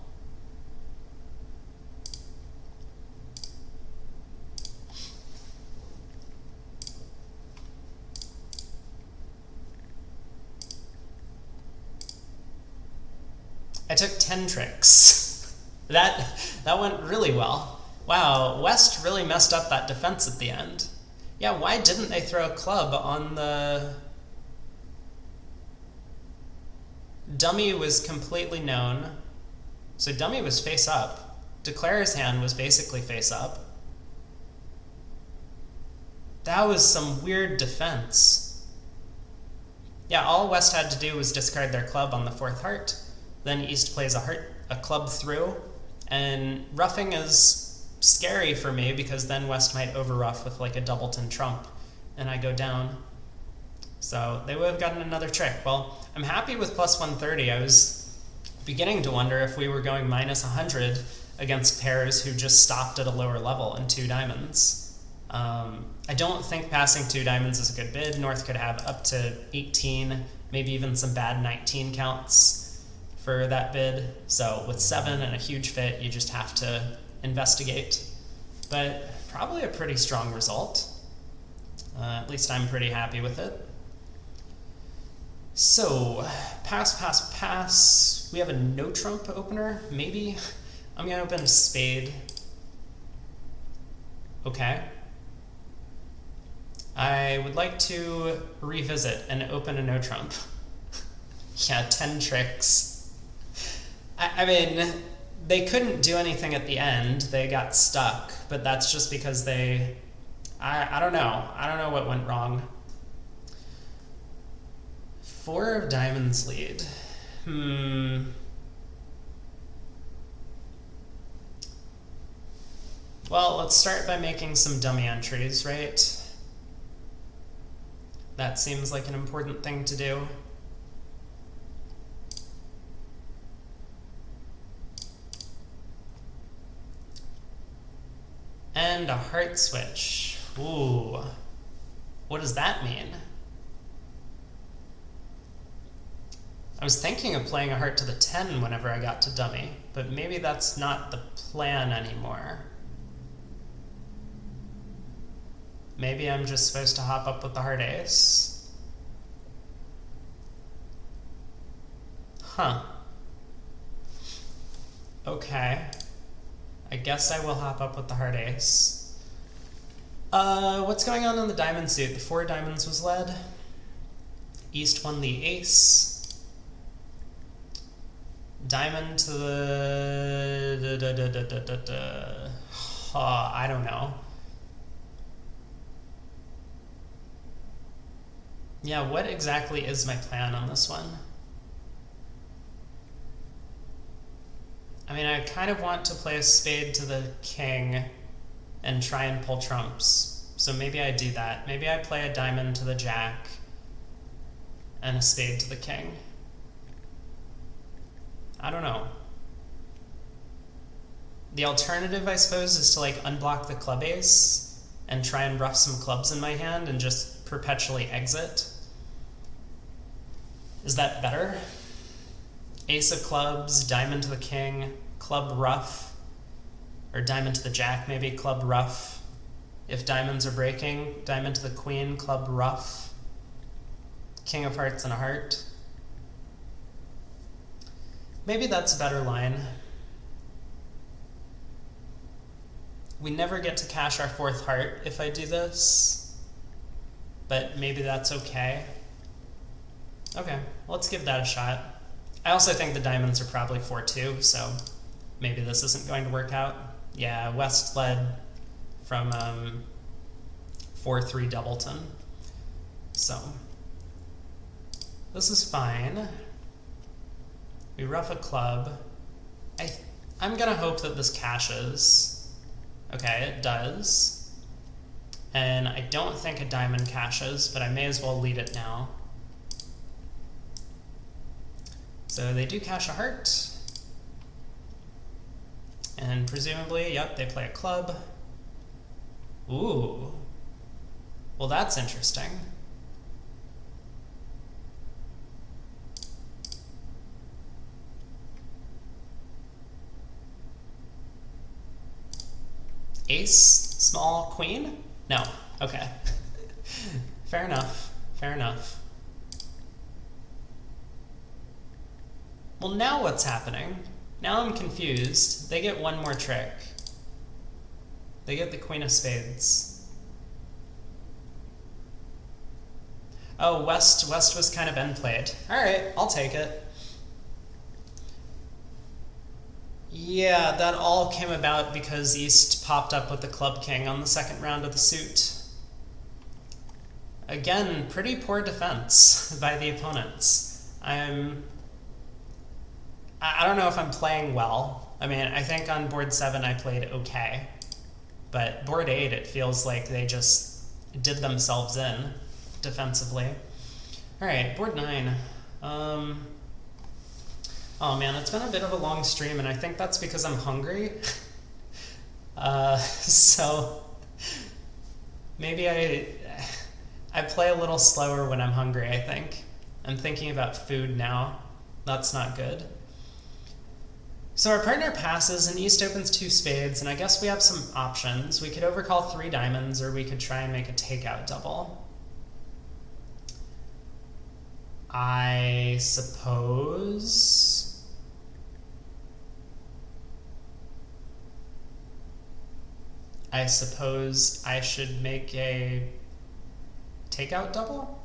I took 10 tricks. That went really well. Wow, West really messed up that defense at the end. Yeah, why didn't they throw a club on the... Dummy was completely known. So dummy was face up. Declarer's hand was basically face up. That was some weird defense. Yeah, all West had to do was discard their club on the 4th heart. Then East plays a club through, and roughing is scary for me because then West might overruff with like a doubleton trump, and I go down. So they would have gotten another trick. Well, I'm happy with plus 130. I was beginning to wonder if we were going minus 100 against pairs who just stopped at a lower level in 2 diamonds. I don't think passing 2 diamonds is a good bid. North could have up to 18, maybe even some bad 19 counts for that bid. So with 7 and a huge fit, you just have to investigate. But probably a pretty strong result. At least I'm pretty happy with it. So, pass, pass, pass. We have a no trump opener, maybe. I'm gonna open a spade. Okay. I would like to revisit and open a no trump. Yeah, 10 tricks. I mean, they couldn't do anything at the end. They got stuck, but that's just because they... I don't know. I don't know what went wrong. 4 of diamonds lead. Well, let's start by making some dummy entries, right? That seems like an important thing to do. And a heart switch. Ooh. What does that mean? I was thinking of playing a heart to the 10 whenever I got to dummy, but maybe that's not the plan anymore. Maybe I'm just supposed to hop up with the heart ace. Huh. Okay. I guess I will hop up with the heart ace. What's going on in the diamond suit? The 4 diamonds was led. East won the ace. Diamond to the... I don't know. Yeah, what exactly is my plan on this one? I mean, I kind of want to play a spade to the king and try and pull trumps. So maybe I do that. Maybe I play a diamond to the jack and a spade to the king. I don't know. The alternative, I suppose, is to like unblock the club ace and try and ruff some clubs in my hand and just perpetually exit. Is that better? Ace of clubs, diamond to the king, club ruff, or diamond to the jack maybe, club ruff. If diamonds are breaking, diamond to the queen, club ruff, king of hearts and a heart. Maybe that's a better line. We never get to cash our fourth heart if I do this, but maybe that's okay. Okay, let's give that a shot. I also think the diamonds are probably 4-2, so maybe this isn't going to work out. Yeah, West led from 4-3 Doubleton. So this is fine. We ruff a club. I'm gonna hope that this cashes. Okay, it does. And I don't think a diamond cashes, but I may as well lead it now. So they do cash a heart. And presumably, yep, they play a club. Ooh. Well, that's interesting. Ace, small, queen? No, okay. Fair enough, fair enough. Well, now what's happening? Now I'm confused. They get one more trick. They get the queen of spades. Oh, West was kind of end played. All right, I'll take it. Yeah, that all came about because East popped up with the club king on the second round of the suit. Again, pretty poor defense by the opponents. I don't know if I'm playing well. I mean, I think on board 7 I played okay. But board 8, it feels like they just did themselves in defensively. All right, board 9. Oh man, it's been a bit of a long stream, and I think that's because I'm hungry. So maybe I play a little slower when I'm hungry, I think. I'm thinking about food now. That's not good. So our partner passes, and East opens 2 spades, and I guess we have some options. We could overcall 3 diamonds, or we could try and make a takeout double. I suppose I should make a takeout double?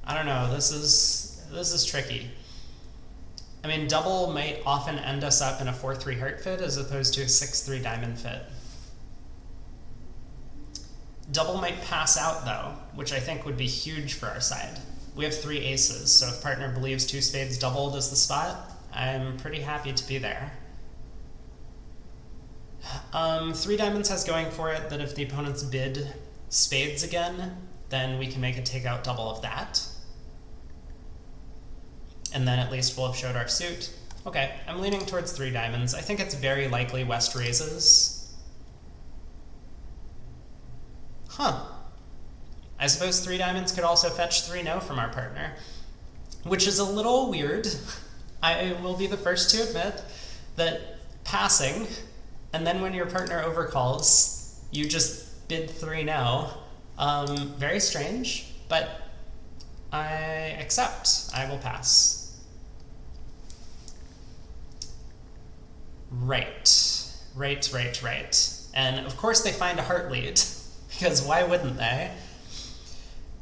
I don't know, this is tricky. I mean, double might often end us up in a 4-3 heart fit as opposed to a 6-3 diamond fit. Double might pass out though, which I think would be huge for our side. We have 3 aces, so if partner believes 2 spades doubled is the spot, I'm pretty happy to be there. 3 diamonds has going for it that if the opponents bid spades again, then we can make a takeout double of that. And then at least we'll have showed our suit. Okay, I'm leaning towards 3 diamonds. I think it's very likely West raises. Huh. I suppose 3 diamonds could also fetch 3 no from our partner, which is a little weird. I will be the first to admit that passing, and then when your partner overcalls, you just bid 3 no. Very strange, but I accept. I will pass. Right. And of course they find a heart lead, because why wouldn't they?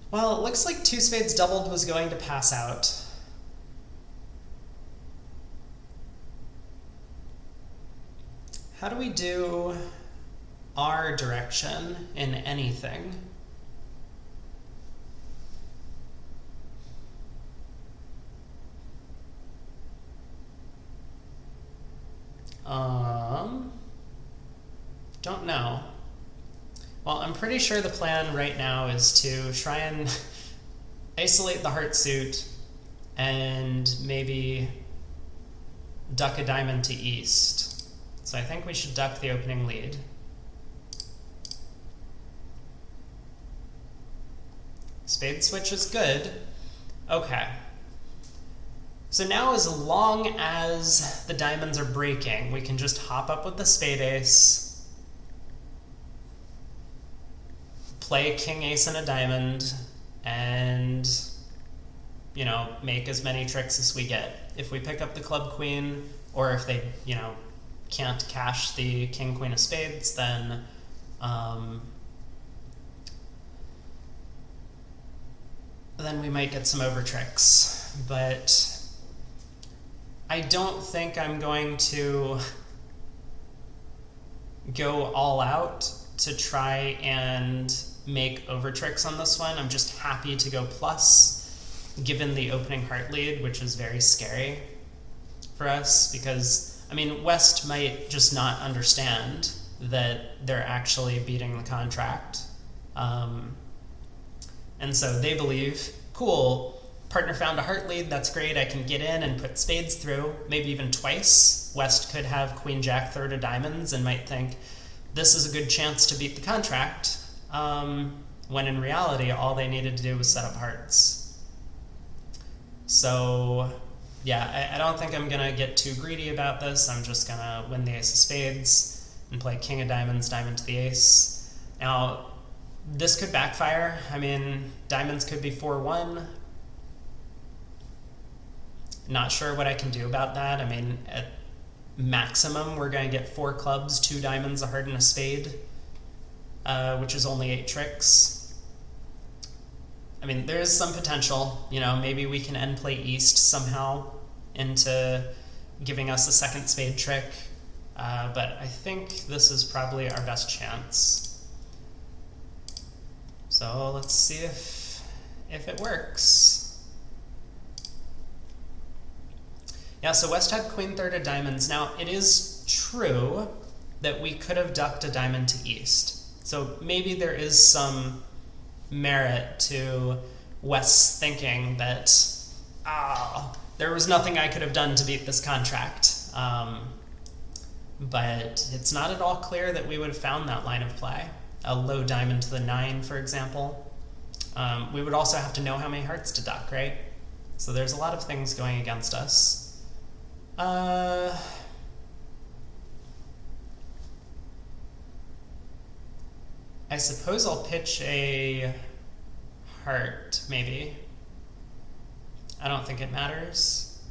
Well, it looks like 2 spades doubled was going to pass out. How do we do our direction in anything? Don't know. Well, I'm pretty sure the plan right now is to try and isolate the heart suit and maybe duck a diamond to east. So I think we should duck the opening lead. Spade switch is good. Okay. So now as long as the diamonds are breaking, we can just hop up with the spade ace, play king ace and a diamond, and, you know, make as many tricks as we get. If we pick up the club queen, or if they, you know, can't cash the king queen of spades, then we might get some over tricks. But I don't think I'm going to go all out to try and make over tricks on this one. I'm just happy to go plus, given the opening heart lead, which is very scary for us, because, I mean, West might just not understand that they're actually beating the contract. And so they believe, cool, partner found a heart lead, that's great, I can get in and put spades through, maybe even twice. West could have queen jack third of diamonds and might think, this is a good chance to beat the contract, when in reality all they needed to do was set up hearts. So yeah, I don't think I'm gonna get too greedy about this. I'm just gonna win the ace of spades and play king of diamonds, diamond to the ace. Now, this could backfire. I mean, diamonds could be 4-1. Not sure what I can do about that. I mean, at maximum, we're going to get 4 clubs, 2 diamonds, a heart, and a spade, which is only 8 tricks. I mean, there is some potential. You know, maybe we can end play east somehow into giving us a second spade trick, but I think this is probably our best chance. So let's see if it works. Yeah, so West had queen third of diamonds. Now, it is true that we could have ducked a diamond to east. So maybe there is some merit to West's thinking that, there was nothing I could have done to beat this contract. But it's not at all clear that we would have found that line of play. A low diamond to the 9, for example. We would also have to know how many hearts to duck, right? So there's a lot of things going against us. I suppose I'll pitch a heart, maybe. I don't think it matters.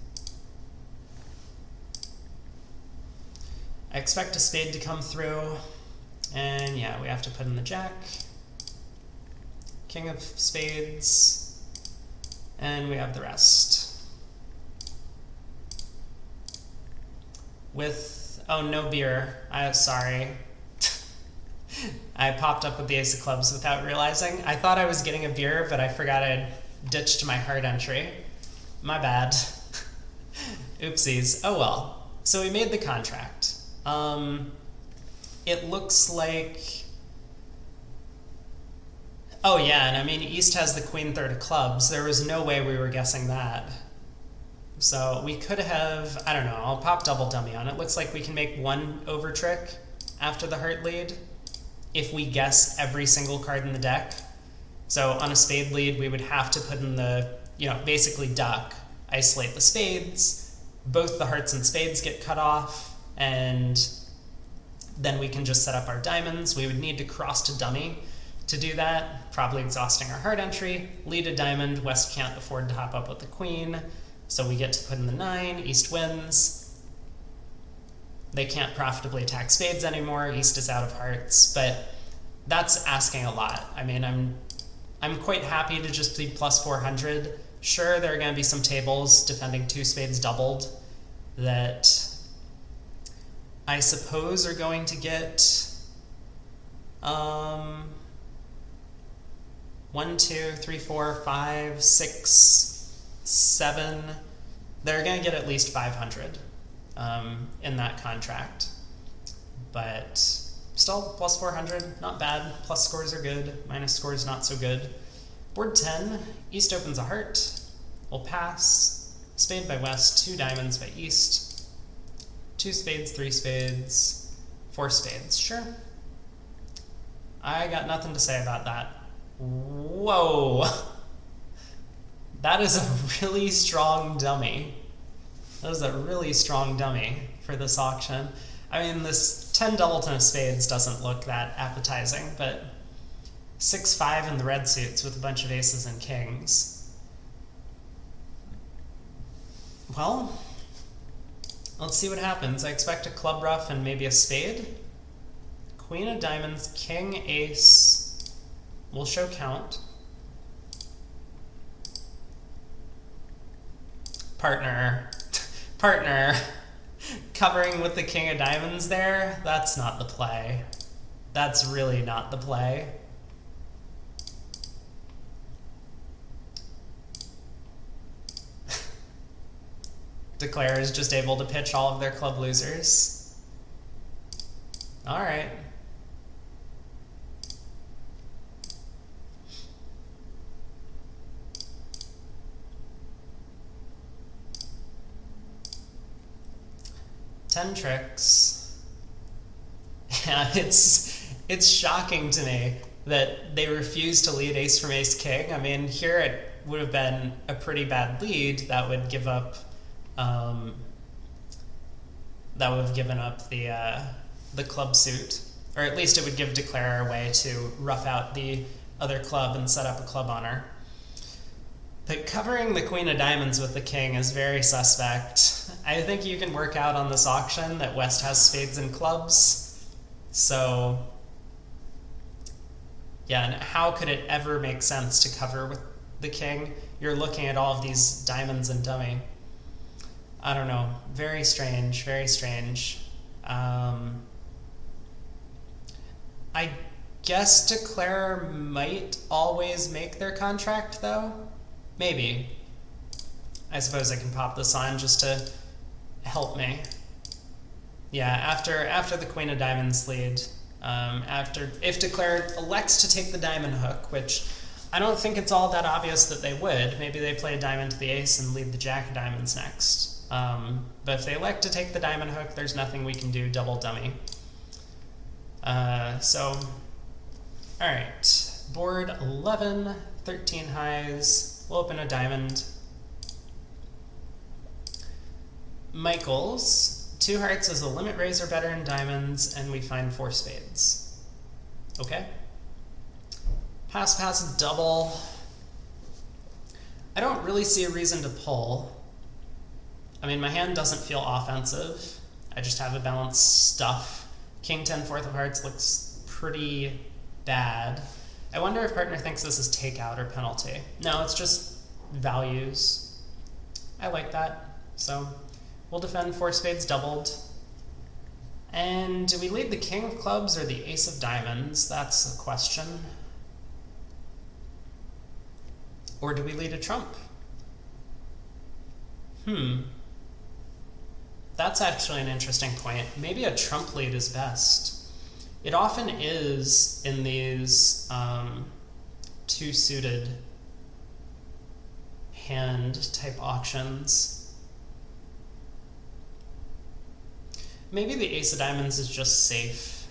I expect a spade to come through. And yeah, we have to put in the jack, king of spades, and we have the rest. With, oh, no beer, sorry. I popped up with the ace of clubs without realizing. I thought I was getting a beer, but I forgot I'd ditched my heart entry. My bad. Oopsies, oh well. So we made the contract. It looks like, oh yeah, and I mean, East has the queen third of clubs. There was no way we were guessing that. So we could have, I don't know, I'll pop double dummy on it. Looks like we can make 1 over trick after the heart lead if we guess every single card in the deck. So on a spade lead, we would have to put in the, you know, basically duck, isolate the spades, both the hearts and spades get cut off, and then we can just set up our diamonds. We would need to cross to dummy to do that, probably exhausting our heart entry. Lead a diamond, West can't afford to hop up with the queen, so we get to put in the 9, East wins. They can't profitably attack spades anymore, East is out of hearts, but that's asking a lot. I mean, I'm quite happy to just be plus 400. Sure, there are gonna be some tables defending 2 spades doubled that I suppose are going to get 1, 2, 3, 4, 5, 6, 7. They're going to get at least 500 in that contract. But Still, plus 400, not bad. Plus scores are good, minus scores not so good. Board 10, East opens a heart. We'll pass. Spade by West, 2 diamonds by East. 2 spades, 3 spades, 4 spades. Sure. I got nothing to say about that. Whoa! That is a really strong dummy. That is a really strong dummy for this auction. I mean, this 10 doubleton of spades doesn't look that appetizing, but 6-5 in the red suits with a bunch of aces and kings. Well, let's see what happens. I expect a club ruff and maybe a spade. Queen of diamonds, king, ace. We'll show count. Partner. Partner. Covering with the king of diamonds there, that's not the play. That's really not the play. Declare is just able to pitch all of their club losers. All right. Ten tricks. Yeah, it's shocking to me that they refuse to lead ace from ace king. I mean, here it would have been a pretty bad lead that would give up. That would have given up the club suit, or at least it would give Declare a way to rough out the other club and set up a club honor. But covering the queen of diamonds with the king is very suspect. I think you can work out on this auction that West has spades and clubs. So, yeah, and how could it ever make sense to cover with the king? You're looking at all of these diamonds and dummy. I don't know. Very strange, very strange. I guess Declare might always make their contract, though. Maybe. I suppose I can pop this on just to help me. Yeah, after the queen of diamonds lead, if Declare elects to take the diamond hook, which I don't think it's all that obvious that they would. Maybe they play a diamond to the ace and lead the jack of diamonds next. But if they elect to take the diamond hook, there's nothing we can do, double dummy. So, alright. Board 11, 13 highs. We'll open a diamond. Michael's, 2 hearts is a limit raise or better in diamonds, and we find 4 spades. Okay. Pass, pass, double. I don't really see a reason to pull. I mean, my hand doesn't feel offensive. I just have a balanced stuff. King 10, 4th of hearts looks pretty bad. I wonder if partner thinks this is takeout or penalty. No, it's just values. I like that. So we'll defend 4 spades doubled. And do we lead the king of clubs or the ace of diamonds? That's the question. Or do we lead a trump? That's actually an interesting point. Maybe a trump lead is best. It often is in these 2-suited hand type auctions. Maybe the ace of diamonds is just safe.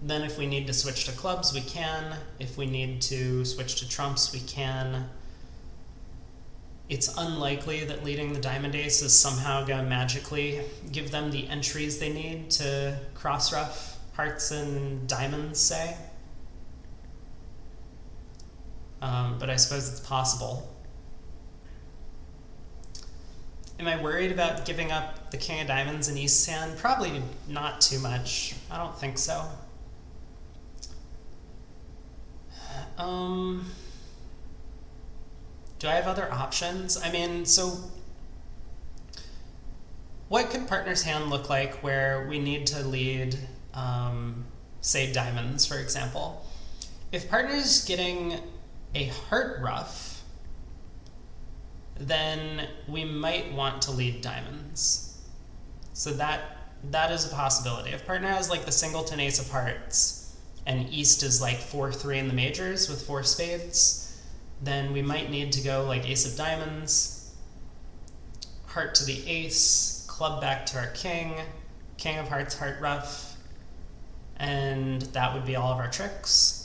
Then if we need to switch to clubs, we can. If we need to switch to trumps, we can. It's unlikely that leading the diamond ace is somehow going to magically give them the entries they need to cross-ruff hearts and diamonds, say. But I suppose it's possible. Am I worried about giving up the king of diamonds in East's hand? Probably not too much. I don't think so. Do I have other options? I mean, so what could partner's hand look like where we need to lead, say, diamonds, for example? If partner's getting a heart ruff, then we might want to lead diamonds. So that that is a possibility. If partner has like the singleton ace of hearts and East is like 4-3 in the majors with 4 spades, then we might need to go like ace of diamonds, heart to the ace, club back to our king, king of hearts, heart ruff, and that would be all of our tricks.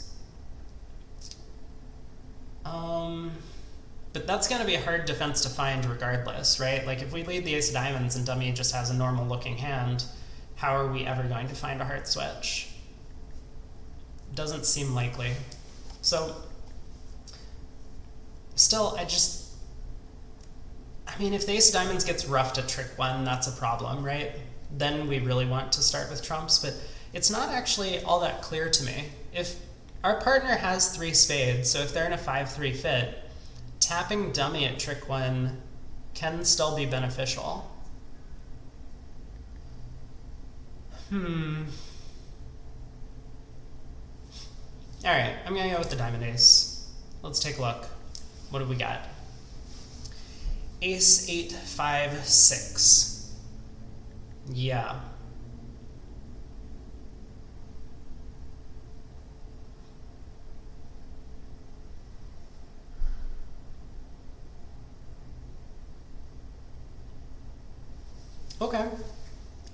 But that's going to be a hard defense to find regardless, right? Like if we lead the ace of diamonds and dummy just has a normal looking hand, how are we ever going to find a heart switch? Doesn't seem likely. So still, I mean, if the ace of diamonds gets roughed at trick 1, that's a problem, right? Then we really want to start with trumps, but it's not actually all that clear to me. If our partner has 3 spades, so if they're in a 5-3 fit, tapping dummy at trick 1 can still be beneficial. Alright, I'm gonna go with the diamond ace. Let's take a look. What do we got? Ace 8, 5, 6. Yeah.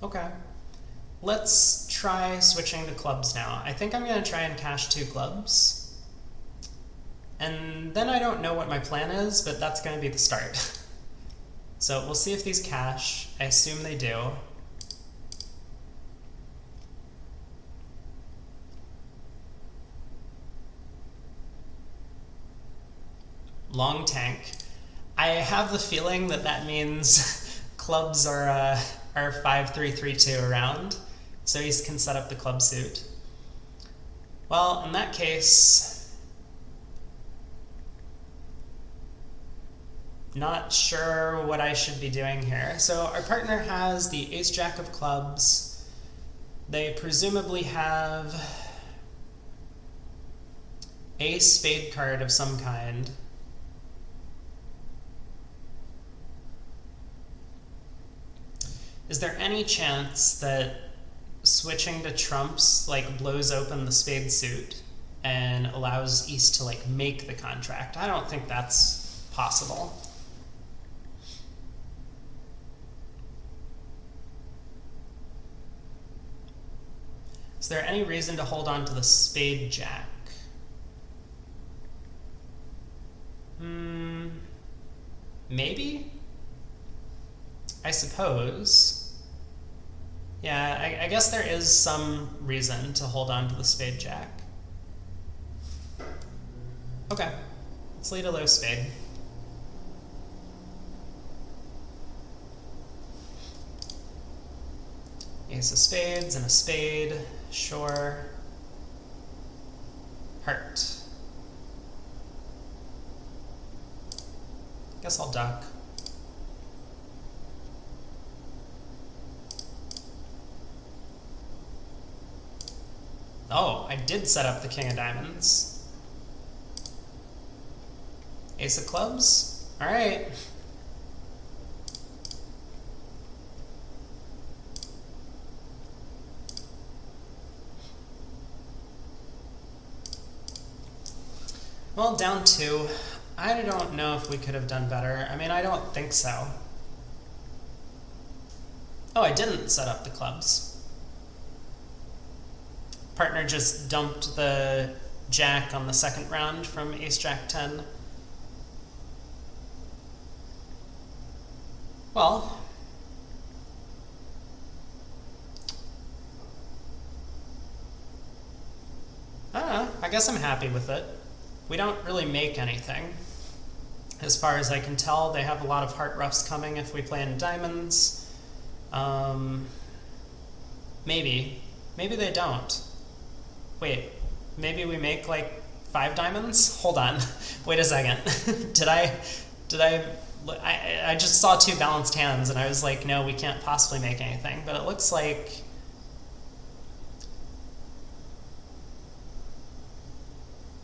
Okay. Let's try switching to clubs now. I think I'm going to try and cash 2 clubs. And then I don't know what my plan is, but that's going to be the start. So we'll see if these cash. I assume they do. Long tank. I have the feeling that that means clubs are 5-3-3-2 around, so he can set up the club suit. Well, in that case, not sure what I should be doing here. So our partner has the ace-jack of clubs. They presumably have a spade card of some kind. Is there any chance that switching to trumps like blows open the spade suit and allows East to like make the contract? I don't think that's possible. Is there any reason to hold on to the spade jack? Maybe? I suppose. Yeah, I guess there is some reason to hold on to the spade jack. Okay, let's lead a low spade. Ace of spades and a spade, sure. Heart. Guess I'll duck. Oh, I did set up the king of diamonds. Ace of clubs? All right. Well, down 2. I don't know if we could have done better. I mean, I don't think so. Oh, I didn't set up the clubs. Partner just dumped the jack on the second round from ace-jack 10. Well, I don't know. I guess I'm happy with it. We don't really make anything. As far as I can tell, they have a lot of heart roughs coming if we play in diamonds. Maybe. Maybe they don't. Wait, maybe we make like 5 diamonds? Hold on. Wait a second. I just saw 2 balanced hands and I was like, no, we can't possibly make anything. But it looks like...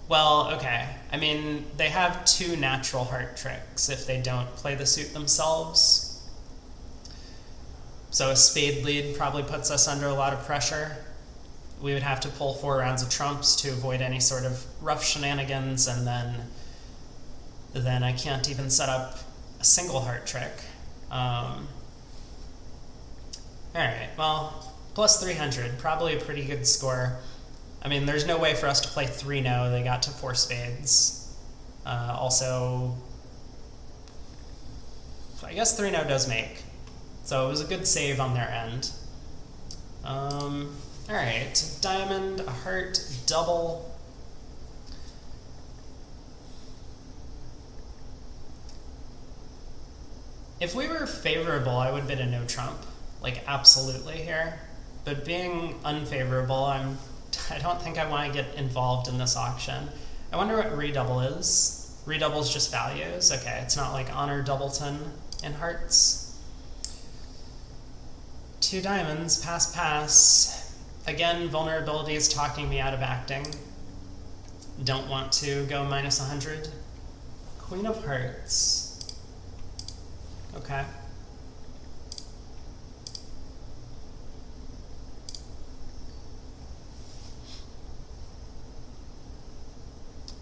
Well, okay. I mean, they have 2 natural heart tricks if they don't play the suit themselves. So a spade lead probably puts us under a lot of pressure. We would have to pull 4 rounds of trumps to avoid any sort of rough shenanigans, and then I can't even set up a single heart trick. Alright, well, plus 300, probably a pretty good score. I mean, there's no way for us to play 3-no, they got to 4 spades. Also, I guess 3-no does make. So it was a good save on their end. Alright, diamond, a heart, double. If we were favorable, I would bid a no trump, like absolutely here. But being unfavorable, I don't think I want to get involved in this auction. I wonder what redouble is. Redouble is just values. Okay, it's not like honor doubleton in hearts. 2 diamonds, pass, pass. Again, vulnerability is talking me out of acting. Don't want to go minus 100. Queen of hearts. Okay.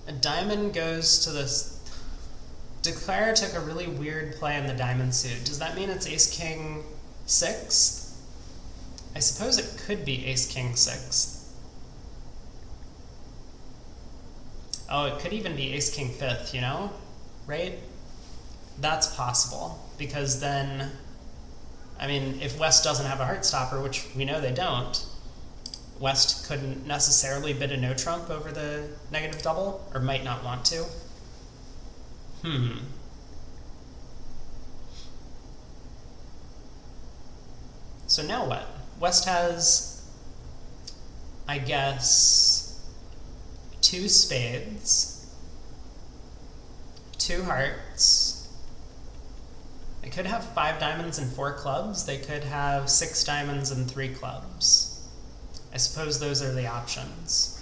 A diamond goes to this. Declare took a really weird play in the diamond suit. Does that mean it's ace-king 6th? I suppose it could be ace-king 6th. Oh, it could even be ace-king 5th, you know? Right? That's possible, because then, I mean, if West doesn't have a heart stopper, which we know they don't, West couldn't necessarily bid a no trump over the negative double, or might not want to. So now what? West has, I guess, 2 spades, 2 hearts. They could have 5 diamonds and 4 clubs. They could have 6 diamonds and 3 clubs. I suppose those are the options.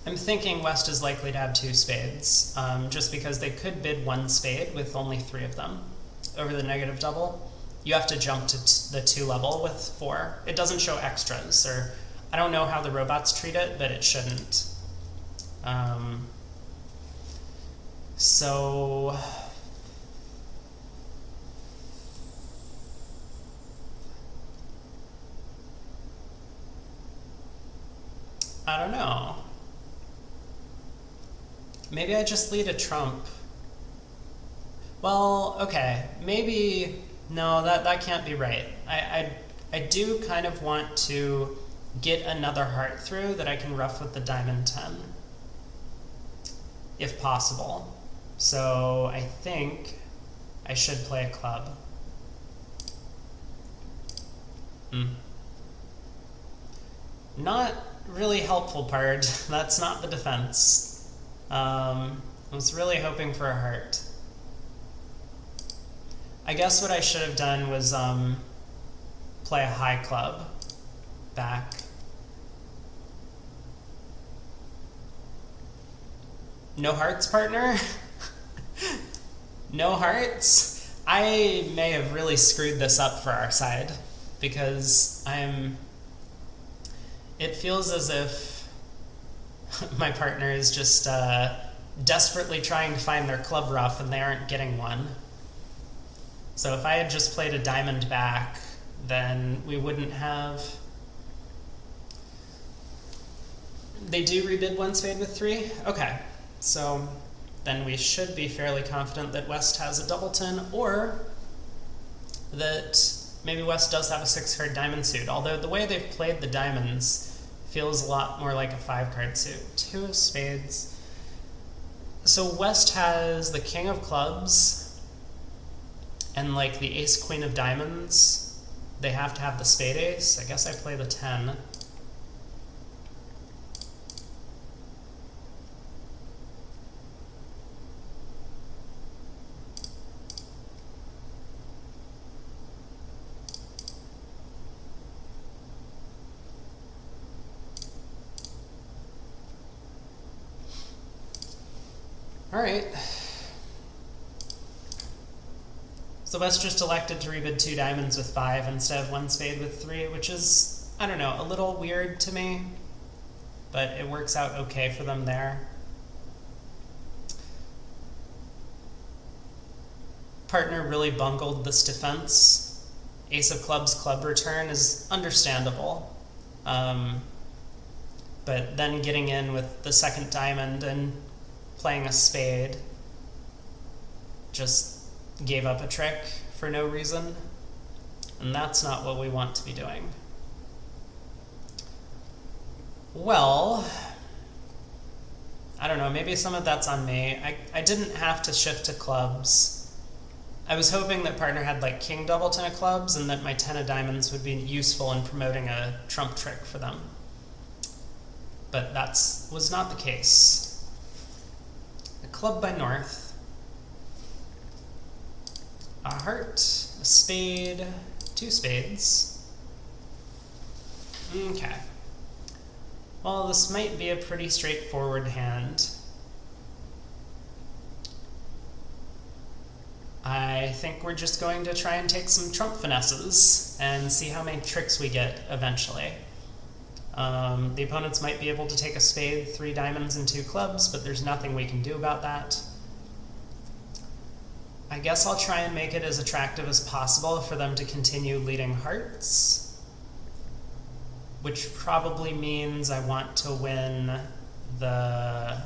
I'm thinking West is likely to have 2 spades, just because they could bid 1 spade with only 3 of them over the negative double. You have to jump to the 2 level with 4. It doesn't show extras, or I don't know how the robots treat it, but it shouldn't. So I don't know. Maybe I just lead a trump. Well, okay, maybe, no, that can't be right. I do kind of want to get another heart through that I can ruff with the diamond 10, if possible. So I think I should play a club. Not really helpful part. That's not the defense. I was really hoping for a heart. I guess what I should have done was play a high club back. No hearts, partner? No hearts? I may have really screwed this up for our side, because it feels as if my partner is just desperately trying to find their club ruff and they aren't getting one. So if I had just played a diamond back, then we wouldn't have... They do rebid 1 spade with 3? Okay, so then we should be fairly confident that West has a doubleton, or that maybe West does have a 6-card diamond suit, although the way they've played the diamonds feels a lot more like a 5-card suit. 2 of spades. So West has the king of clubs, and like the ace queen of diamonds. They have to have the spade ace. I guess I play the 10. Alright. So West just elected to rebid 2 diamonds with 5 instead of 1 spade with 3, which is, I don't know, a little weird to me, but it works out okay for them there. Partner really bungled this defense. Ace of clubs club return is understandable. But then getting in with the second diamond and playing a spade just gave up a trick for no reason. And that's not what we want to be doing. Well, I don't know, maybe some of that's on me. I didn't have to shift to clubs. I was hoping that partner had like king double 10 of clubs and that my 10 of diamonds would be useful in promoting a trump trick for them. But that was not the case. A club by North. A heart, a spade, 2 spades. Okay. Well, this might be a pretty straightforward hand. I think we're just going to try and take some trump finesses and see how many tricks we get eventually. The opponents might be able to take a spade, 3 diamonds, and 2 clubs, but there's nothing we can do about that. I guess I'll try and make it as attractive as possible for them to continue leading hearts, which probably means I want to win the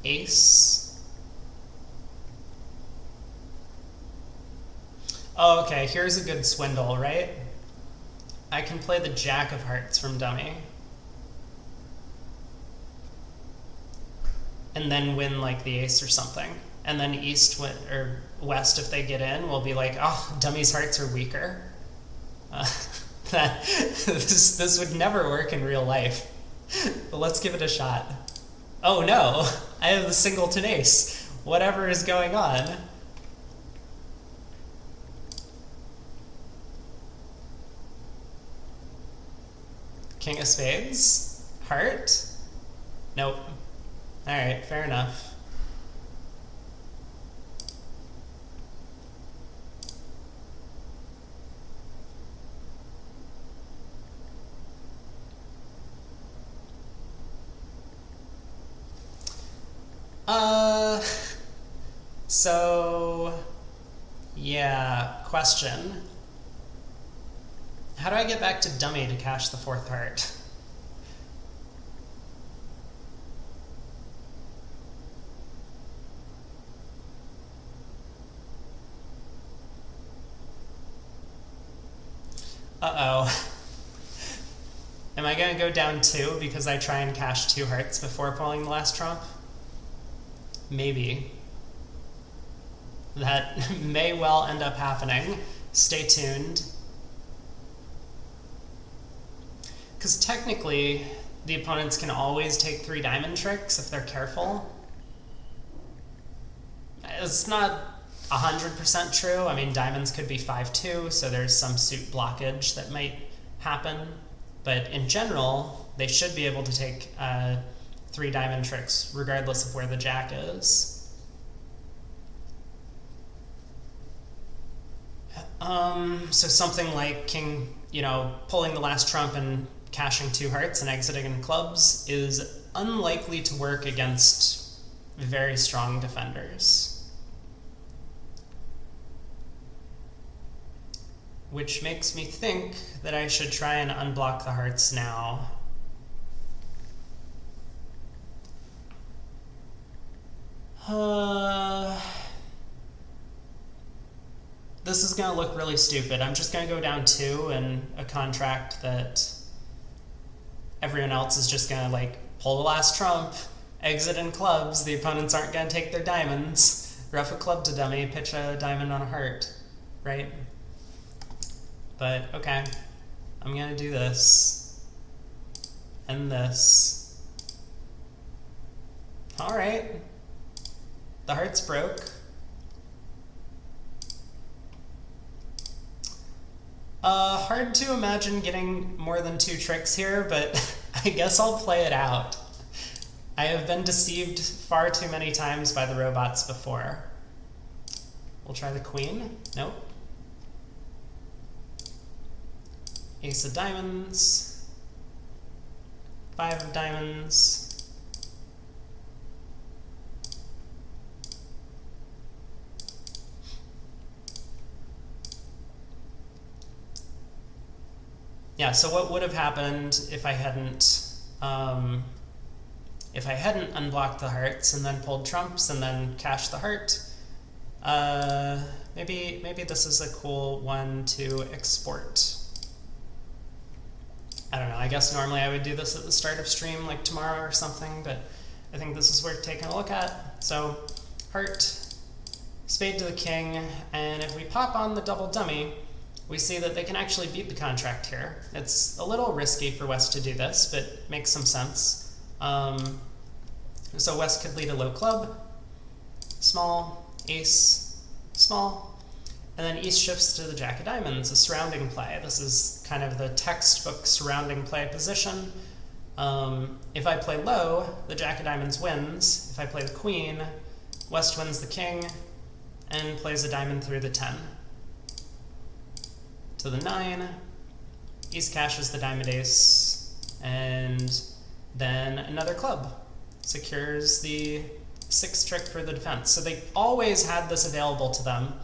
ace. Oh, okay, here's a good swindle, right? I can play the jack of hearts from dummy. And then win like the ace or something. And then east or west, if they get in, will be like, oh, dummy's hearts are weaker. This would never work in real life. But let's give it a shot. Oh no, I have the singleton ace. Whatever is going on. King of spades? Heart? Nope. Alright, fair enough. So, yeah, question. How do I get back to dummy to cash the 4th heart? Uh-oh. Am I going to go down 2 because I try and cash 2 hearts before pulling the last trump? Maybe. That may well end up happening. Stay tuned. Because technically, the opponents can always take 3 diamond tricks if they're careful. It's not 100% true. I mean, diamonds could be 5-2, so there's some suit blockage that might happen. But in general, they should be able to take 3 diamond tricks, regardless of where the jack is. So something like king, pulling the last trump and cashing 2 hearts and exiting in clubs is unlikely to work against very strong defenders. Which makes me think that I should try and unblock the hearts now. This is gonna look really stupid. I'm just gonna go down 2 in a contract that everyone else is just gonna like pull the last trump, exit in clubs, the opponents aren't gonna take their diamonds, rough a club to dummy, pitch a diamond on a heart, right? But okay, I'm gonna do this and this. All right, the hearts broke. Hard to imagine getting more than 2 tricks here, but I guess I'll play it out. I have been deceived far too many times by the robots before. We'll try the queen. Nope. Ace of diamonds. 5 of diamonds. Yeah, so what would have happened if I hadn't unblocked the hearts and then pulled trumps and then cashed the heart? Maybe this is a cool one to export. I don't know, I guess normally I would do this at the start of stream, like tomorrow or something, but I think this is worth taking a look at. So, heart, spade to the king, and if we pop on the double dummy, we see that they can actually beat the contract here. It's a little risky for West to do this, but makes some sense. So West could lead a low club, small, ace, small, and then East shifts to the jack of diamonds, a surrounding play. This is kind of the textbook surrounding play position. If I play low, the jack of diamonds wins. If I play the queen, West wins the king and plays a diamond through the 10. To the 9, East cashes the diamond ace, and then another club secures the 6th trick for the defense. So they always had this available to them,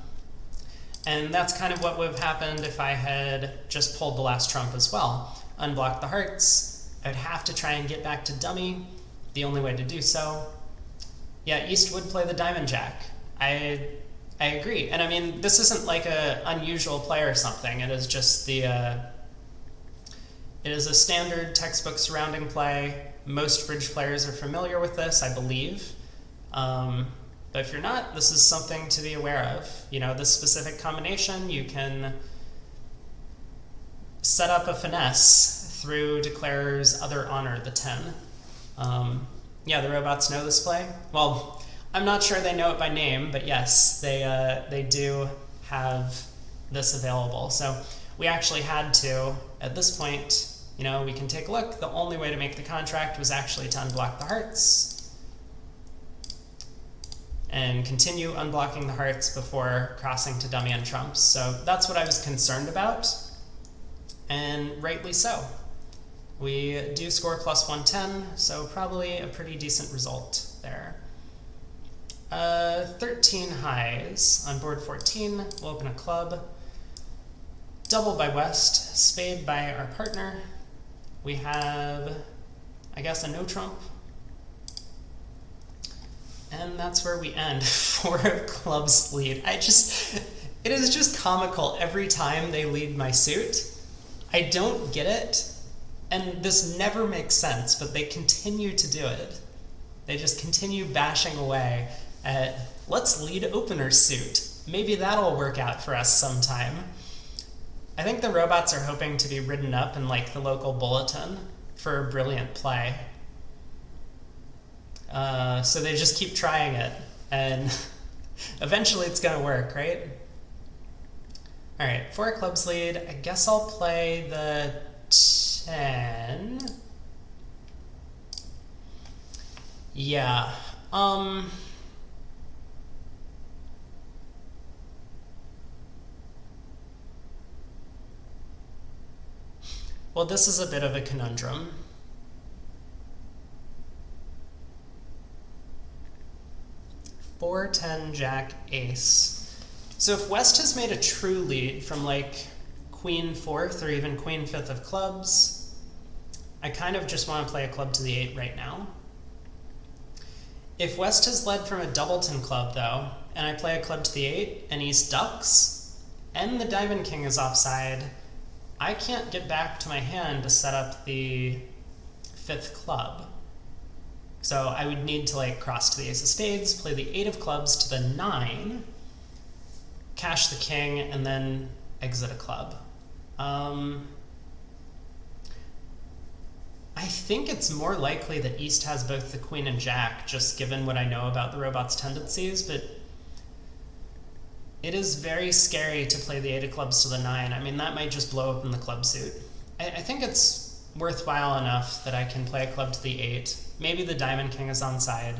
and that's kind of what would have happened if I had just pulled the last trump as well. Unblock the hearts, I'd have to try and get back to dummy, the only way to do so. Yeah, East would play the diamond jack. I agree, and I mean, this isn't like a unusual play or something. It is just the, it is a standard textbook surrounding play. Most bridge players are familiar with this, I believe. But if you're not, this is something to be aware of. You know, this specific combination, you can set up a finesse through Declarer's other honor, the 10. Yeah, the robots know this play. Well, I'm not sure they know it by name, but yes, they do have this available. So we actually had to, at this point, you know, we can take a look. The only way to make the contract was actually to unblock the hearts and continue unblocking the hearts before crossing to dummy and trumps. So that's what I was concerned about, and rightly so. We do score plus 110, so probably a pretty decent result there. 13 highs on board 14. We'll open a club. Double by West, spade by our partner. We have, I guess, a no trump. And that's where we end. 4 of clubs lead. It is just comical every time they lead my suit. I don't get it, and this never makes sense, but they continue to do it. They just continue bashing away at, let's lead opener suit. Maybe that'll work out for us sometime. I think the robots are hoping to be written up in like the local bulletin for a brilliant play. So they just keep trying it, and eventually it's gonna work, right? All right, 4 clubs lead. I guess I'll play the 10. Yeah. Well, this is a bit of a conundrum. Four, 10, jack, ace. So if West has made a true lead from like queen 4th or even queen 5th of clubs, I kind of just want to play a club to the 8 right now. If West has led from a doubleton club though, and I play a club to the 8 and East ducks, and the diamond king is offside, I can't get back to my hand to set up the 5th club. So I would need to like cross to the ace of spades, play the 8 of clubs to the 9, cash the king, and then exit a club. I think it's more likely that East has both the queen and jack, just given what I know about the robot's tendencies, but it is very scary to play the 8 of clubs to the 9. I mean, that might just blow up in the club suit. I think it's worthwhile enough that I can play a club to the 8. Maybe the diamond king is on side.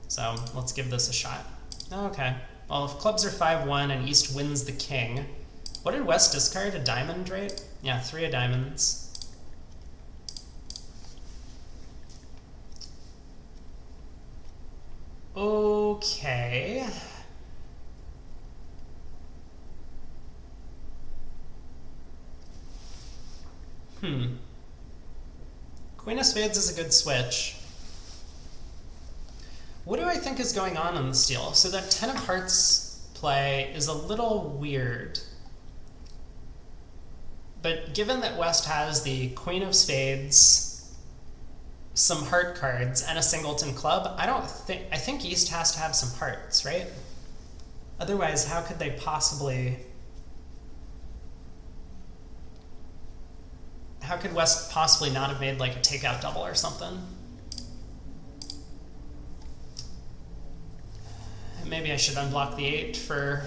So let's give this a shot. Okay. Well, if clubs are 5-1 and East wins the king, what did West discard? A diamond, right? Yeah, 3 of diamonds. Okay. Queen of spades is a good switch. What do I think is going on the steal? So that 10 of hearts play is a little weird. But given that West has the queen of spades, some heart cards, and a singleton club, I think East has to have some hearts, right? Otherwise, how could they possibly... How could West possibly not have made like a takeout double or something? Maybe I should unblock the 8 for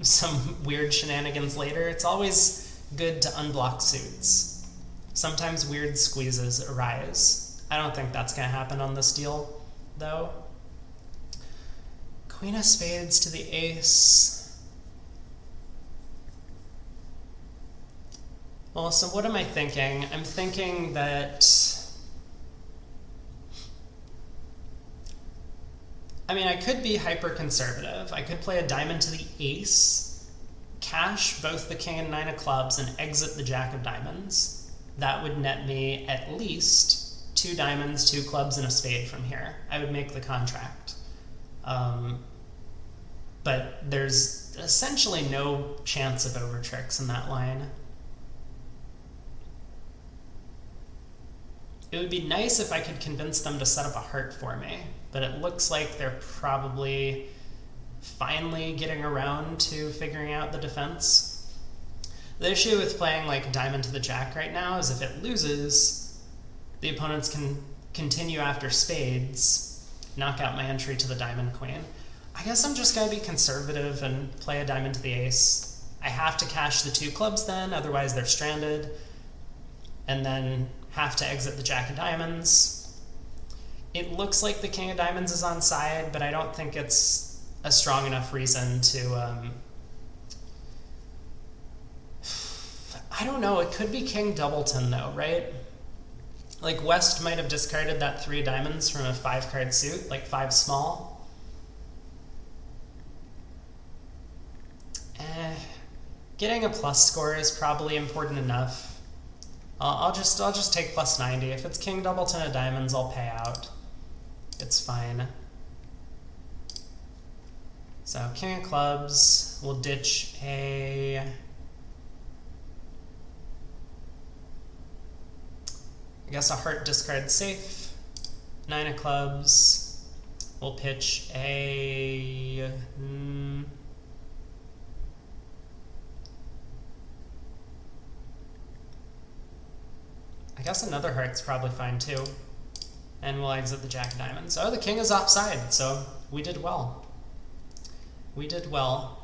some weird shenanigans later. It's always good to unblock suits. Sometimes weird squeezes arise. I don't think that's going to happen on this deal, though. Queen of spades to the ace. Well, so what am I thinking? I'm thinking that... I mean, I could be hyper-conservative. I could play a diamond to the ace, cash both the king and 9 of clubs, and exit the jack of diamonds. That would net me at least 2 diamonds, 2 clubs, and a spade from here. I would make the contract. But there's essentially no chance of over tricks in that line. It would be nice if I could convince them to set up a heart for me, but it looks like they're probably finally getting around to figuring out the defense. The issue with playing like diamond to the jack right now is if it loses, the opponents can continue after spades, knock out my entry to the diamond queen. I guess I'm just going to be conservative and play a diamond to the ace. I have to cash the 2 clubs then, otherwise they're stranded, and then have to exit the jack of diamonds. It looks like the king of diamonds is on side, but I don't think it's a strong enough reason to... I don't know, it could be king doubleton though, right? Like West might have discarded that 3 of diamonds from a 5-card suit, like 5 small. Getting a plus score is probably important enough. I'll just take plus 90. If it's king doubleton of diamonds, I'll pay out. It's fine. So king of clubs, we'll ditch a... I guess a heart discard safe. 9 of clubs, we'll pitch a... I guess another heart's probably fine too. And we'll exit the jack of diamonds. Oh, the king is offside, so we did well. We did well.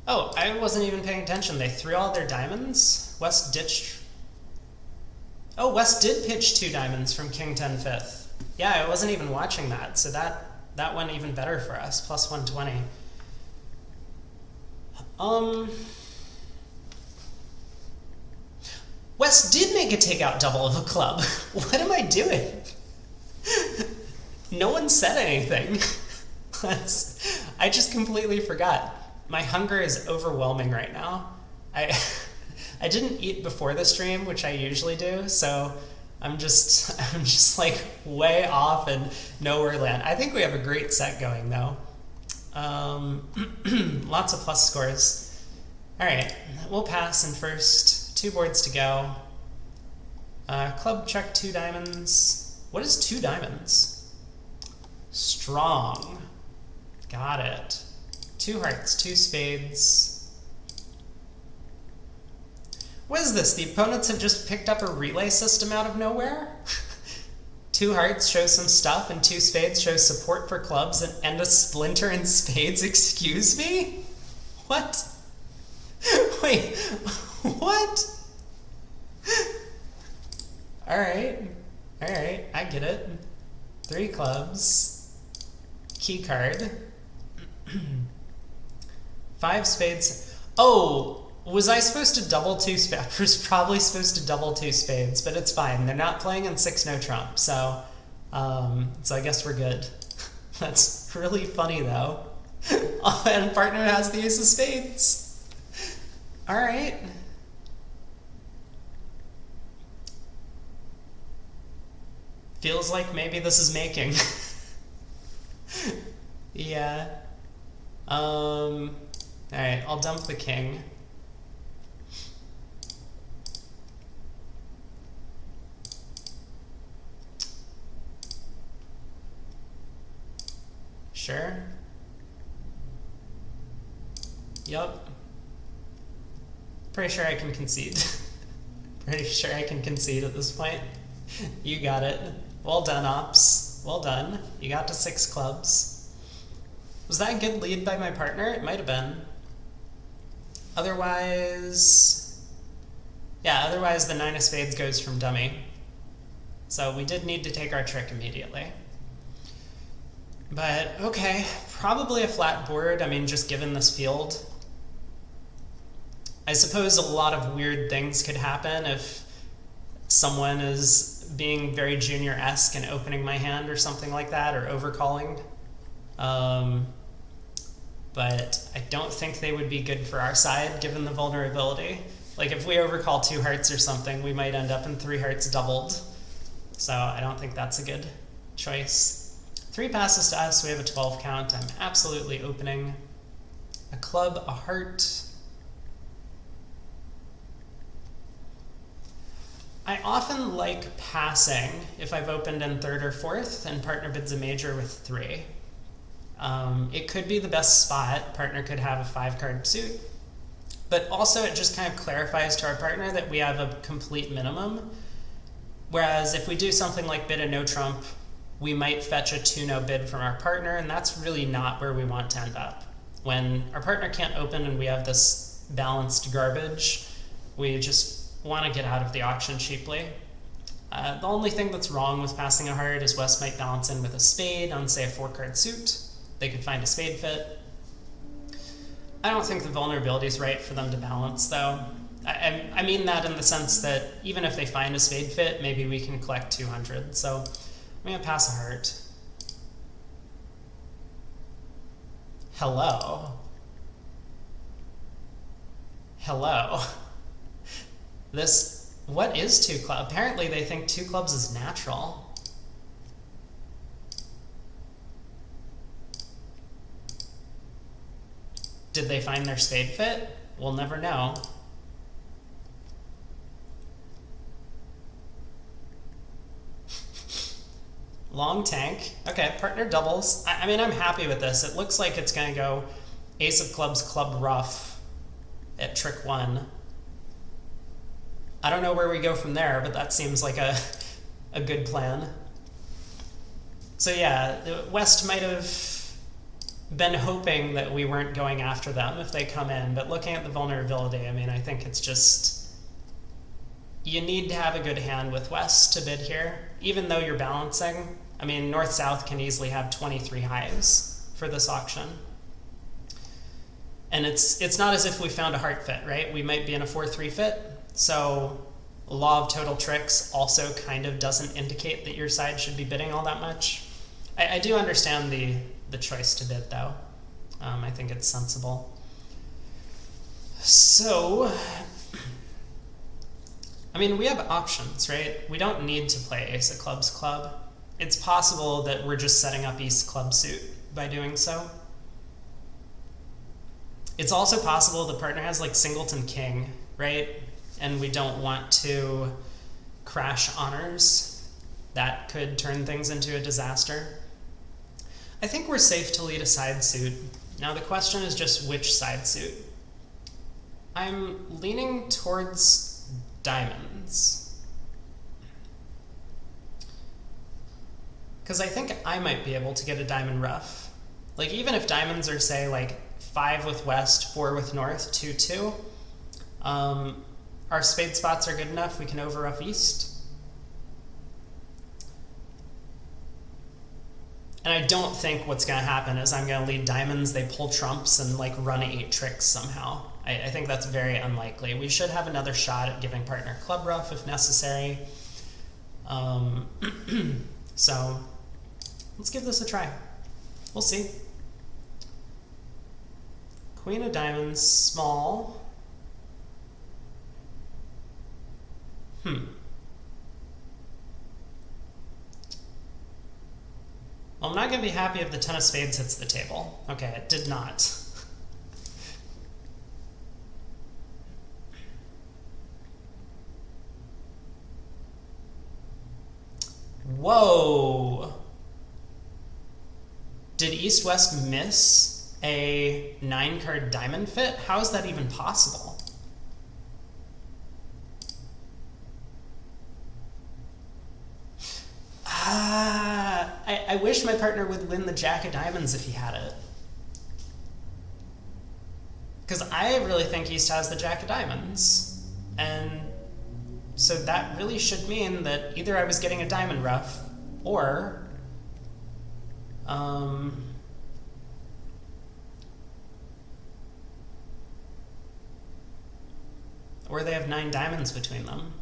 Oh, I wasn't even paying attention. They threw all their diamonds? West ditched... Oh, West did pitch 2 diamonds from king 10 5th. Yeah, I wasn't even watching that, so that went even better for us, plus 120. West did make a takeout double of a club. What am I doing? No one said anything. I just completely forgot. My hunger is overwhelming right now. I didn't eat before the stream, which I usually do, so I'm just like way off and nowhere land. I think we have a great set going though. Lots of plus scores. All right, we'll pass in first. 2 boards to go. Club check 2 diamonds. What is 2 diamonds? Strong. Got it. Two hearts, two spades. What is this? The opponents have just picked up a relay system out of nowhere? Two hearts shows some stuff, and two spades shows support for clubs, and a splinter in spades? Excuse me? What? Wait, what? Alright, I get it. Three clubs. Key card. Five spades. Oh, was I supposed to double two spades? I was probably supposed to double two spades, but it's fine. They're not playing in 6 no trump, so I guess we're good. That's really funny though. And partner has the ace of spades. All right. Feels like maybe this is making. Yeah. All right, I'll dump the king. Sure. Yup. Pretty sure I can concede. Pretty sure I can concede at this point. You got it. Well done, Ops. Well done. You got to 6 clubs. Was that a good lead by my partner? It might have been. Otherwise... Yeah, otherwise the 9 of spades goes from dummy. So we did need to take our trick immediately. But, okay, probably a flat board, I mean, just given this field. I suppose a lot of weird things could happen if someone is being very junior-esque and opening my hand or something like that, or overcalling. But I don't think they would be good for our side, given the vulnerability. Like, if we overcall 2 hearts or something, we might end up in 3 hearts doubled. So I don't think that's a good choice. 3 passes to us, we have a 12 count. I'm absolutely opening a club, a heart. I often like passing if I've opened in 3rd or 4th and partner bids a major with 3. It could be the best spot. Partner could have a 5-card suit. But also it just kind of clarifies to our partner that we have a complete minimum. Whereas if we do something like bid a no trump, we might fetch a 2-no bid from our partner, and that's really not where we want to end up. When our partner can't open and we have this balanced garbage, we just want to get out of the auction cheaply. The only thing that's wrong with passing a heart is West might balance in with a spade on, say, a 4-card suit. They could find a spade fit. I don't think the vulnerability is right for them to balance, though. I mean that in the sense that even if they find a spade fit, maybe we can collect 200. So I'm going to pass a heart. Hello. Hello. This, what is 2 clubs? Apparently they think 2 clubs is natural. Did they find their spade fit? We'll never know. Long tank. Okay, partner doubles. I mean, I'm happy with this. It looks like it's going to go ace of clubs, club ruff at trick 1. I don't know where we go from there, but that seems like a good plan. So yeah, West might have been hoping that we weren't going after them if they come in, but looking at the vulnerability, I mean, I think it's just, you need to have a good hand with West to bid here, even though you're balancing. I mean, North-South can easily have 23 highs for this auction. And it's not as if we found a heart fit, right? We might be in a 4-3 fit, so law of total tricks also kind of doesn't indicate that your side should be bidding all that much. I do understand the choice to bid, though. I think it's sensible. So, I mean, we have options, right? We don't need to play ace of clubs club. It's possible that we're just setting up ace club suit by doing so. It's also possible the partner has like singleton king, right? And we don't want to crash honors. That could turn things into a disaster. I think we're safe to lead a side suit, Now the question is just which side suit. I'm leaning towards diamonds. Because I think I might be able to get a diamond ruff. Like, even if diamonds are, say, like 5 with west, 4 with north, 2-2, our spade spots are good enough, we can over-ruff east. And I don't think what's going to happen is I'm going to lead diamonds, they pull trumps, and like run 8 tricks somehow. I think that's very unlikely. We should have another shot at giving partner club ruff if necessary. So let's give this a try. We'll see. Queen of diamonds, small. Well, I'm not going to be happy if the 10 of spades hits the table. Okay, it did not. Whoa! Did East-West miss a 9-card diamond fit? How is that even possible? I wish my partner would win the Jack of diamonds if he had it. Because I really think East has the Jack of diamonds. And so that really should mean that either I was getting a diamond ruff, or they have 9 diamonds between them.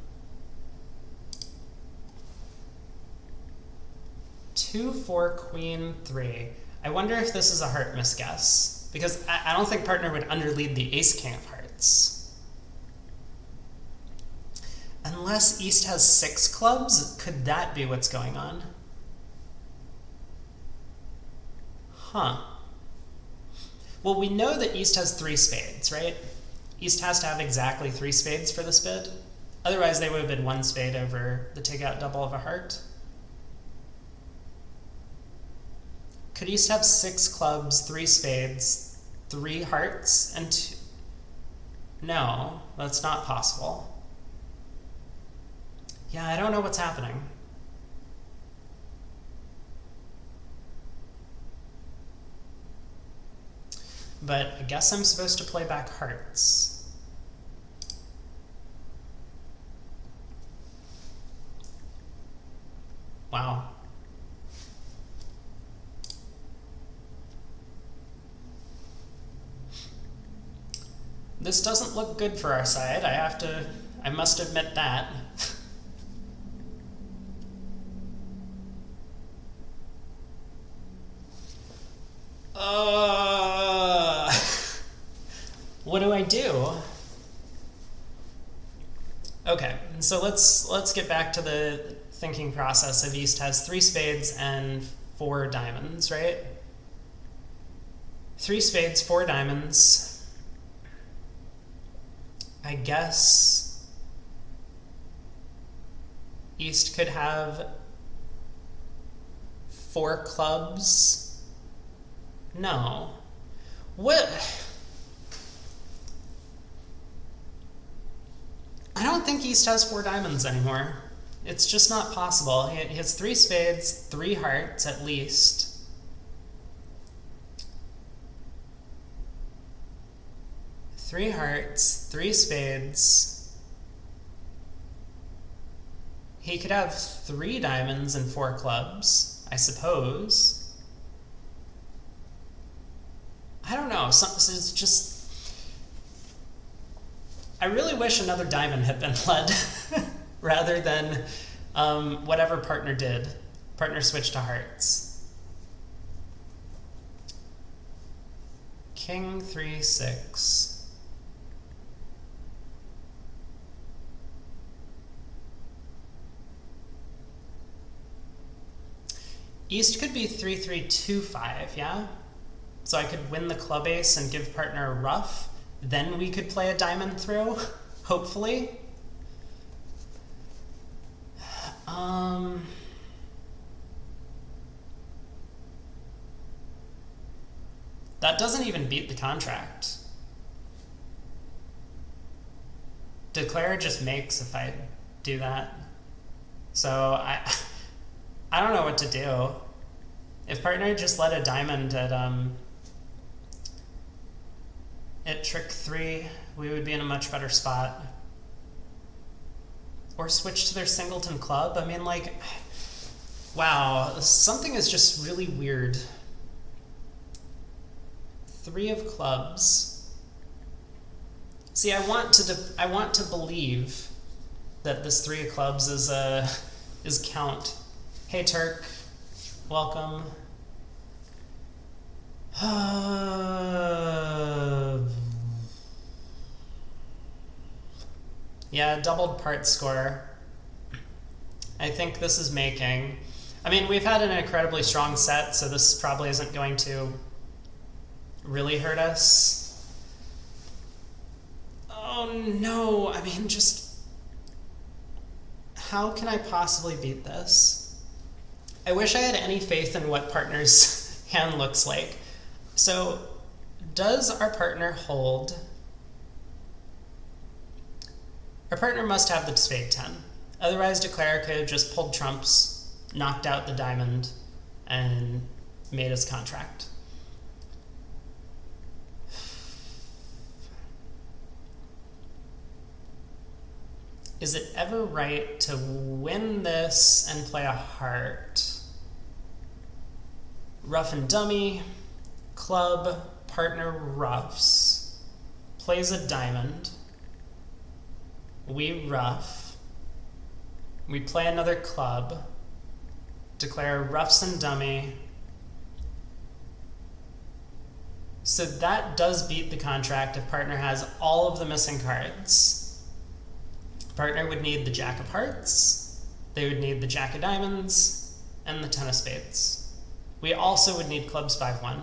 2, 4, queen, 3. I wonder if this is a heart misguess, because I don't think partner would underlead the ace king of hearts. Unless East has 6 clubs, could that be what's going on? Huh. Well, we know that East has 3 spades, right? East has to have exactly 3 spades for this bid. Otherwise, they would have been 1 spade over the take-out double of a heart. Could East have 6 clubs, 3 spades, 3 hearts, and 2? No, that's not possible. Yeah, I don't know what's happening. But I guess I'm supposed to play back hearts. Wow. This doesn't look good for our side. I must admit that. What do I do? Okay, so let's get back to the thinking process of East has 3 spades and 4 diamonds, right? 3 spades, 4 diamonds. I guess East could have 4 clubs. No. What? I don't think East has 4 diamonds anymore. It's just not possible. He has 3 spades, 3 hearts at least. Three hearts, 3 spades. He could have 3 diamonds and 4 clubs, I suppose. I don't know. It's just, I really wish another diamond had been led rather than whatever partner did. Partner switched to hearts. King 3, 6. East could be 3, 3, 2, 5, yeah? So I could win the club ace and give partner a ruff. Then we could play a diamond through, hopefully. That doesn't even beat the contract. Declare just makes if I do that. So I don't know what to do. If partner just let a diamond at trick 3, we would be in a much better spot. Or switch to their singleton club. I mean, like, wow, something is just really weird. 3 of clubs. See, I want to believe that this 3 of clubs is count. Hey Turk, welcome. Yeah, doubled part score. I think this is making. I mean, we've had an incredibly strong set, so this probably isn't going to really hurt us. Oh no, I mean, just how can I possibly beat this? I wish I had any faith in what partner's hand looks like. So, does our partner hold? Our partner must have the spade 10. Otherwise, Declare could have just pulled trumps, knocked out the diamond, and made his contract. Is it ever right to win this and play a heart? Rough and dummy, club, partner ruffs, plays a diamond, we ruff, we play another club, declare ruffs and dummy. So that does beat the contract if partner has all of the missing cards. Partner would need the jack of hearts, they would need the jack of diamonds, and the 10 of spades. We also would need clubs 5-1.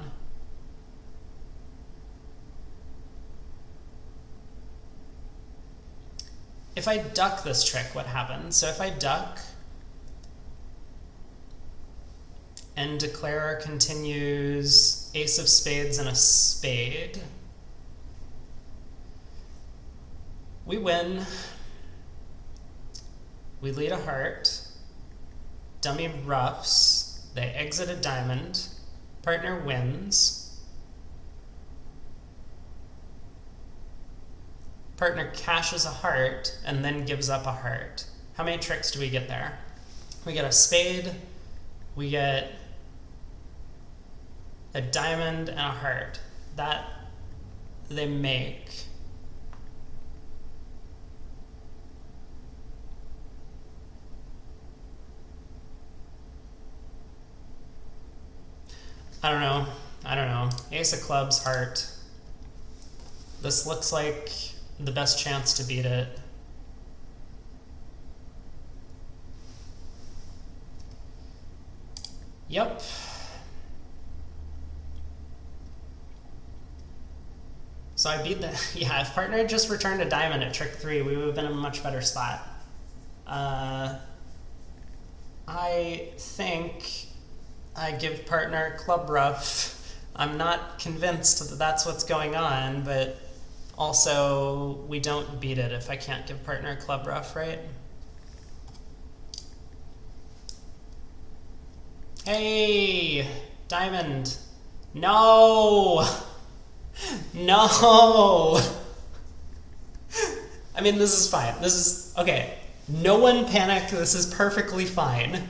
If I duck this trick, what happens? So if I duck, and Declare continues ace of spades and a spade, we win. We lead a heart, dummy ruffs, they exit a diamond, partner wins, partner cashes a heart and then gives up a heart. How many tricks do we get there? We get a spade, we get a diamond and a heart. That they make. I don't know. Ace of clubs, heart. This looks like the best chance to beat it. Yep. So I beat the, yeah, if partner had just returned a diamond at trick 3, we would have been in a much better spot. I think I give partner club ruff. I'm not convinced that that's what's going on, but also we don't beat it if I can't give partner club ruff, right? Hey, diamond. No! No! I mean, this is fine. This is, okay. No one panic. This is perfectly fine.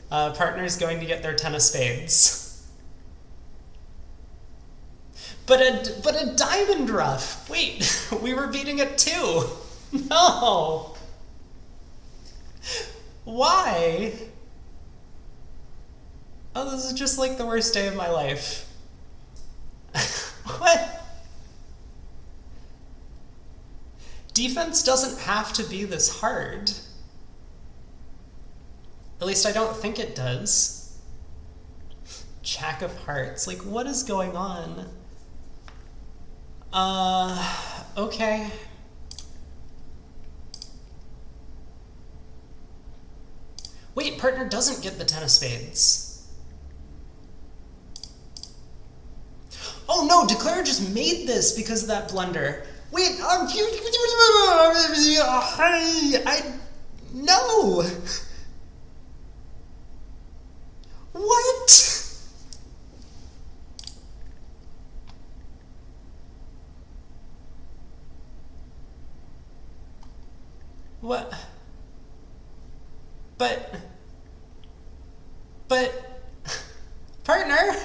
Partner's going to get their 10 of spades. But a diamond ruff. Wait, we were beating it too. No. Why? Oh, this is just like the worst day of my life. What? Defense doesn't have to be this hard. At least I don't think it does. Jack of hearts. Like, what is going on? Okay. Wait, partner doesn't get the 10 of spades. Oh no, Blair just made this because of that blunder. Wait, no! What? What? But, partner?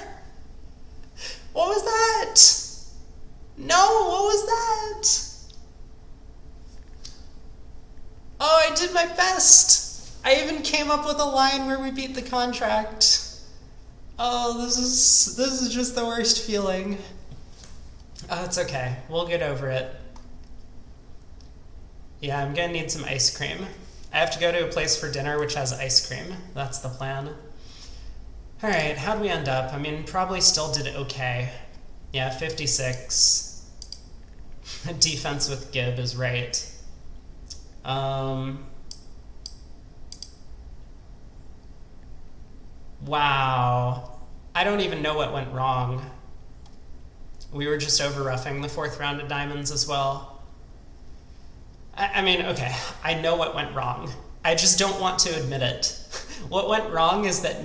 What was that? No, what was that? Oh, I did my best. I even came up with a line where we beat the contract. Oh, this is just the worst feeling. Oh, it's okay. We'll get over it. Yeah, I'm gonna need some ice cream. I have to go to a place for dinner which has ice cream. That's the plan. Alright, how'd we end up? I mean, probably still did okay. Yeah, 56. Defense with Gib is right. Wow. I don't even know what went wrong. We were just over-roughing the 4th round of diamonds as well. I mean, okay, I know what went wrong. I just don't want to admit it. What went wrong is that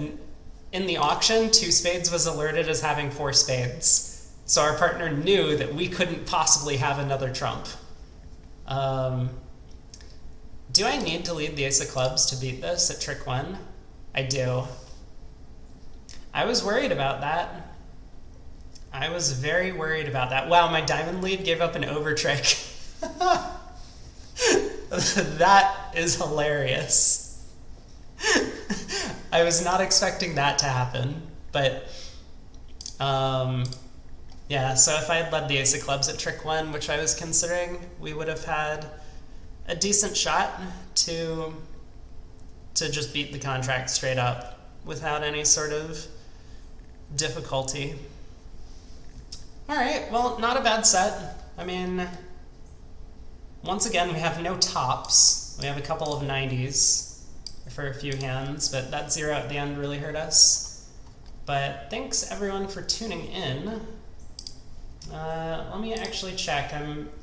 in the auction, 2 spades was alerted as having 4 spades. So our partner knew that we couldn't possibly have another trump. Do I need to lead the ace of clubs to beat this at trick 1? I do. I was worried about that. I was very worried about that. Wow, my diamond lead gave up an over trick. That is hilarious. I was not expecting that to happen, but yeah, so if I had led the ace of clubs at trick 1, which I was considering, we would have had a decent shot to just beat the contract straight up without any sort of difficulty. Alright, well, not a bad set. I mean, once again, we have no tops. We have a couple of 90s for a few hands, but that 0 at the end really hurt us. But thanks everyone for tuning in. Let me actually check.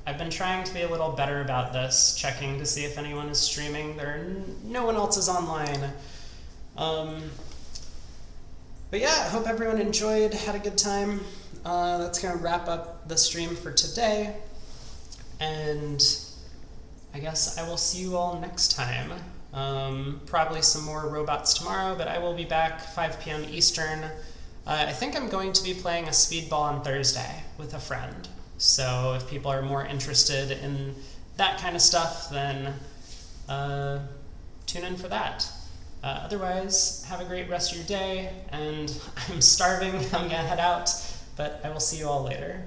I've been trying to be a little better about this, checking to see if anyone is streaming. No one else is online. But yeah, I hope everyone enjoyed, had a good time. That's going to wrap up the stream for today. And I guess I will see you all next time. Probably some more robots tomorrow, but I will be back 5 p.m. Eastern. I think I'm going to be playing a speedball on Thursday with a friend. So if people are more interested in that kind of stuff, then tune in for that. Otherwise, have a great rest of your day, and I'm starving. I'm gonna head out, but I will see you all later.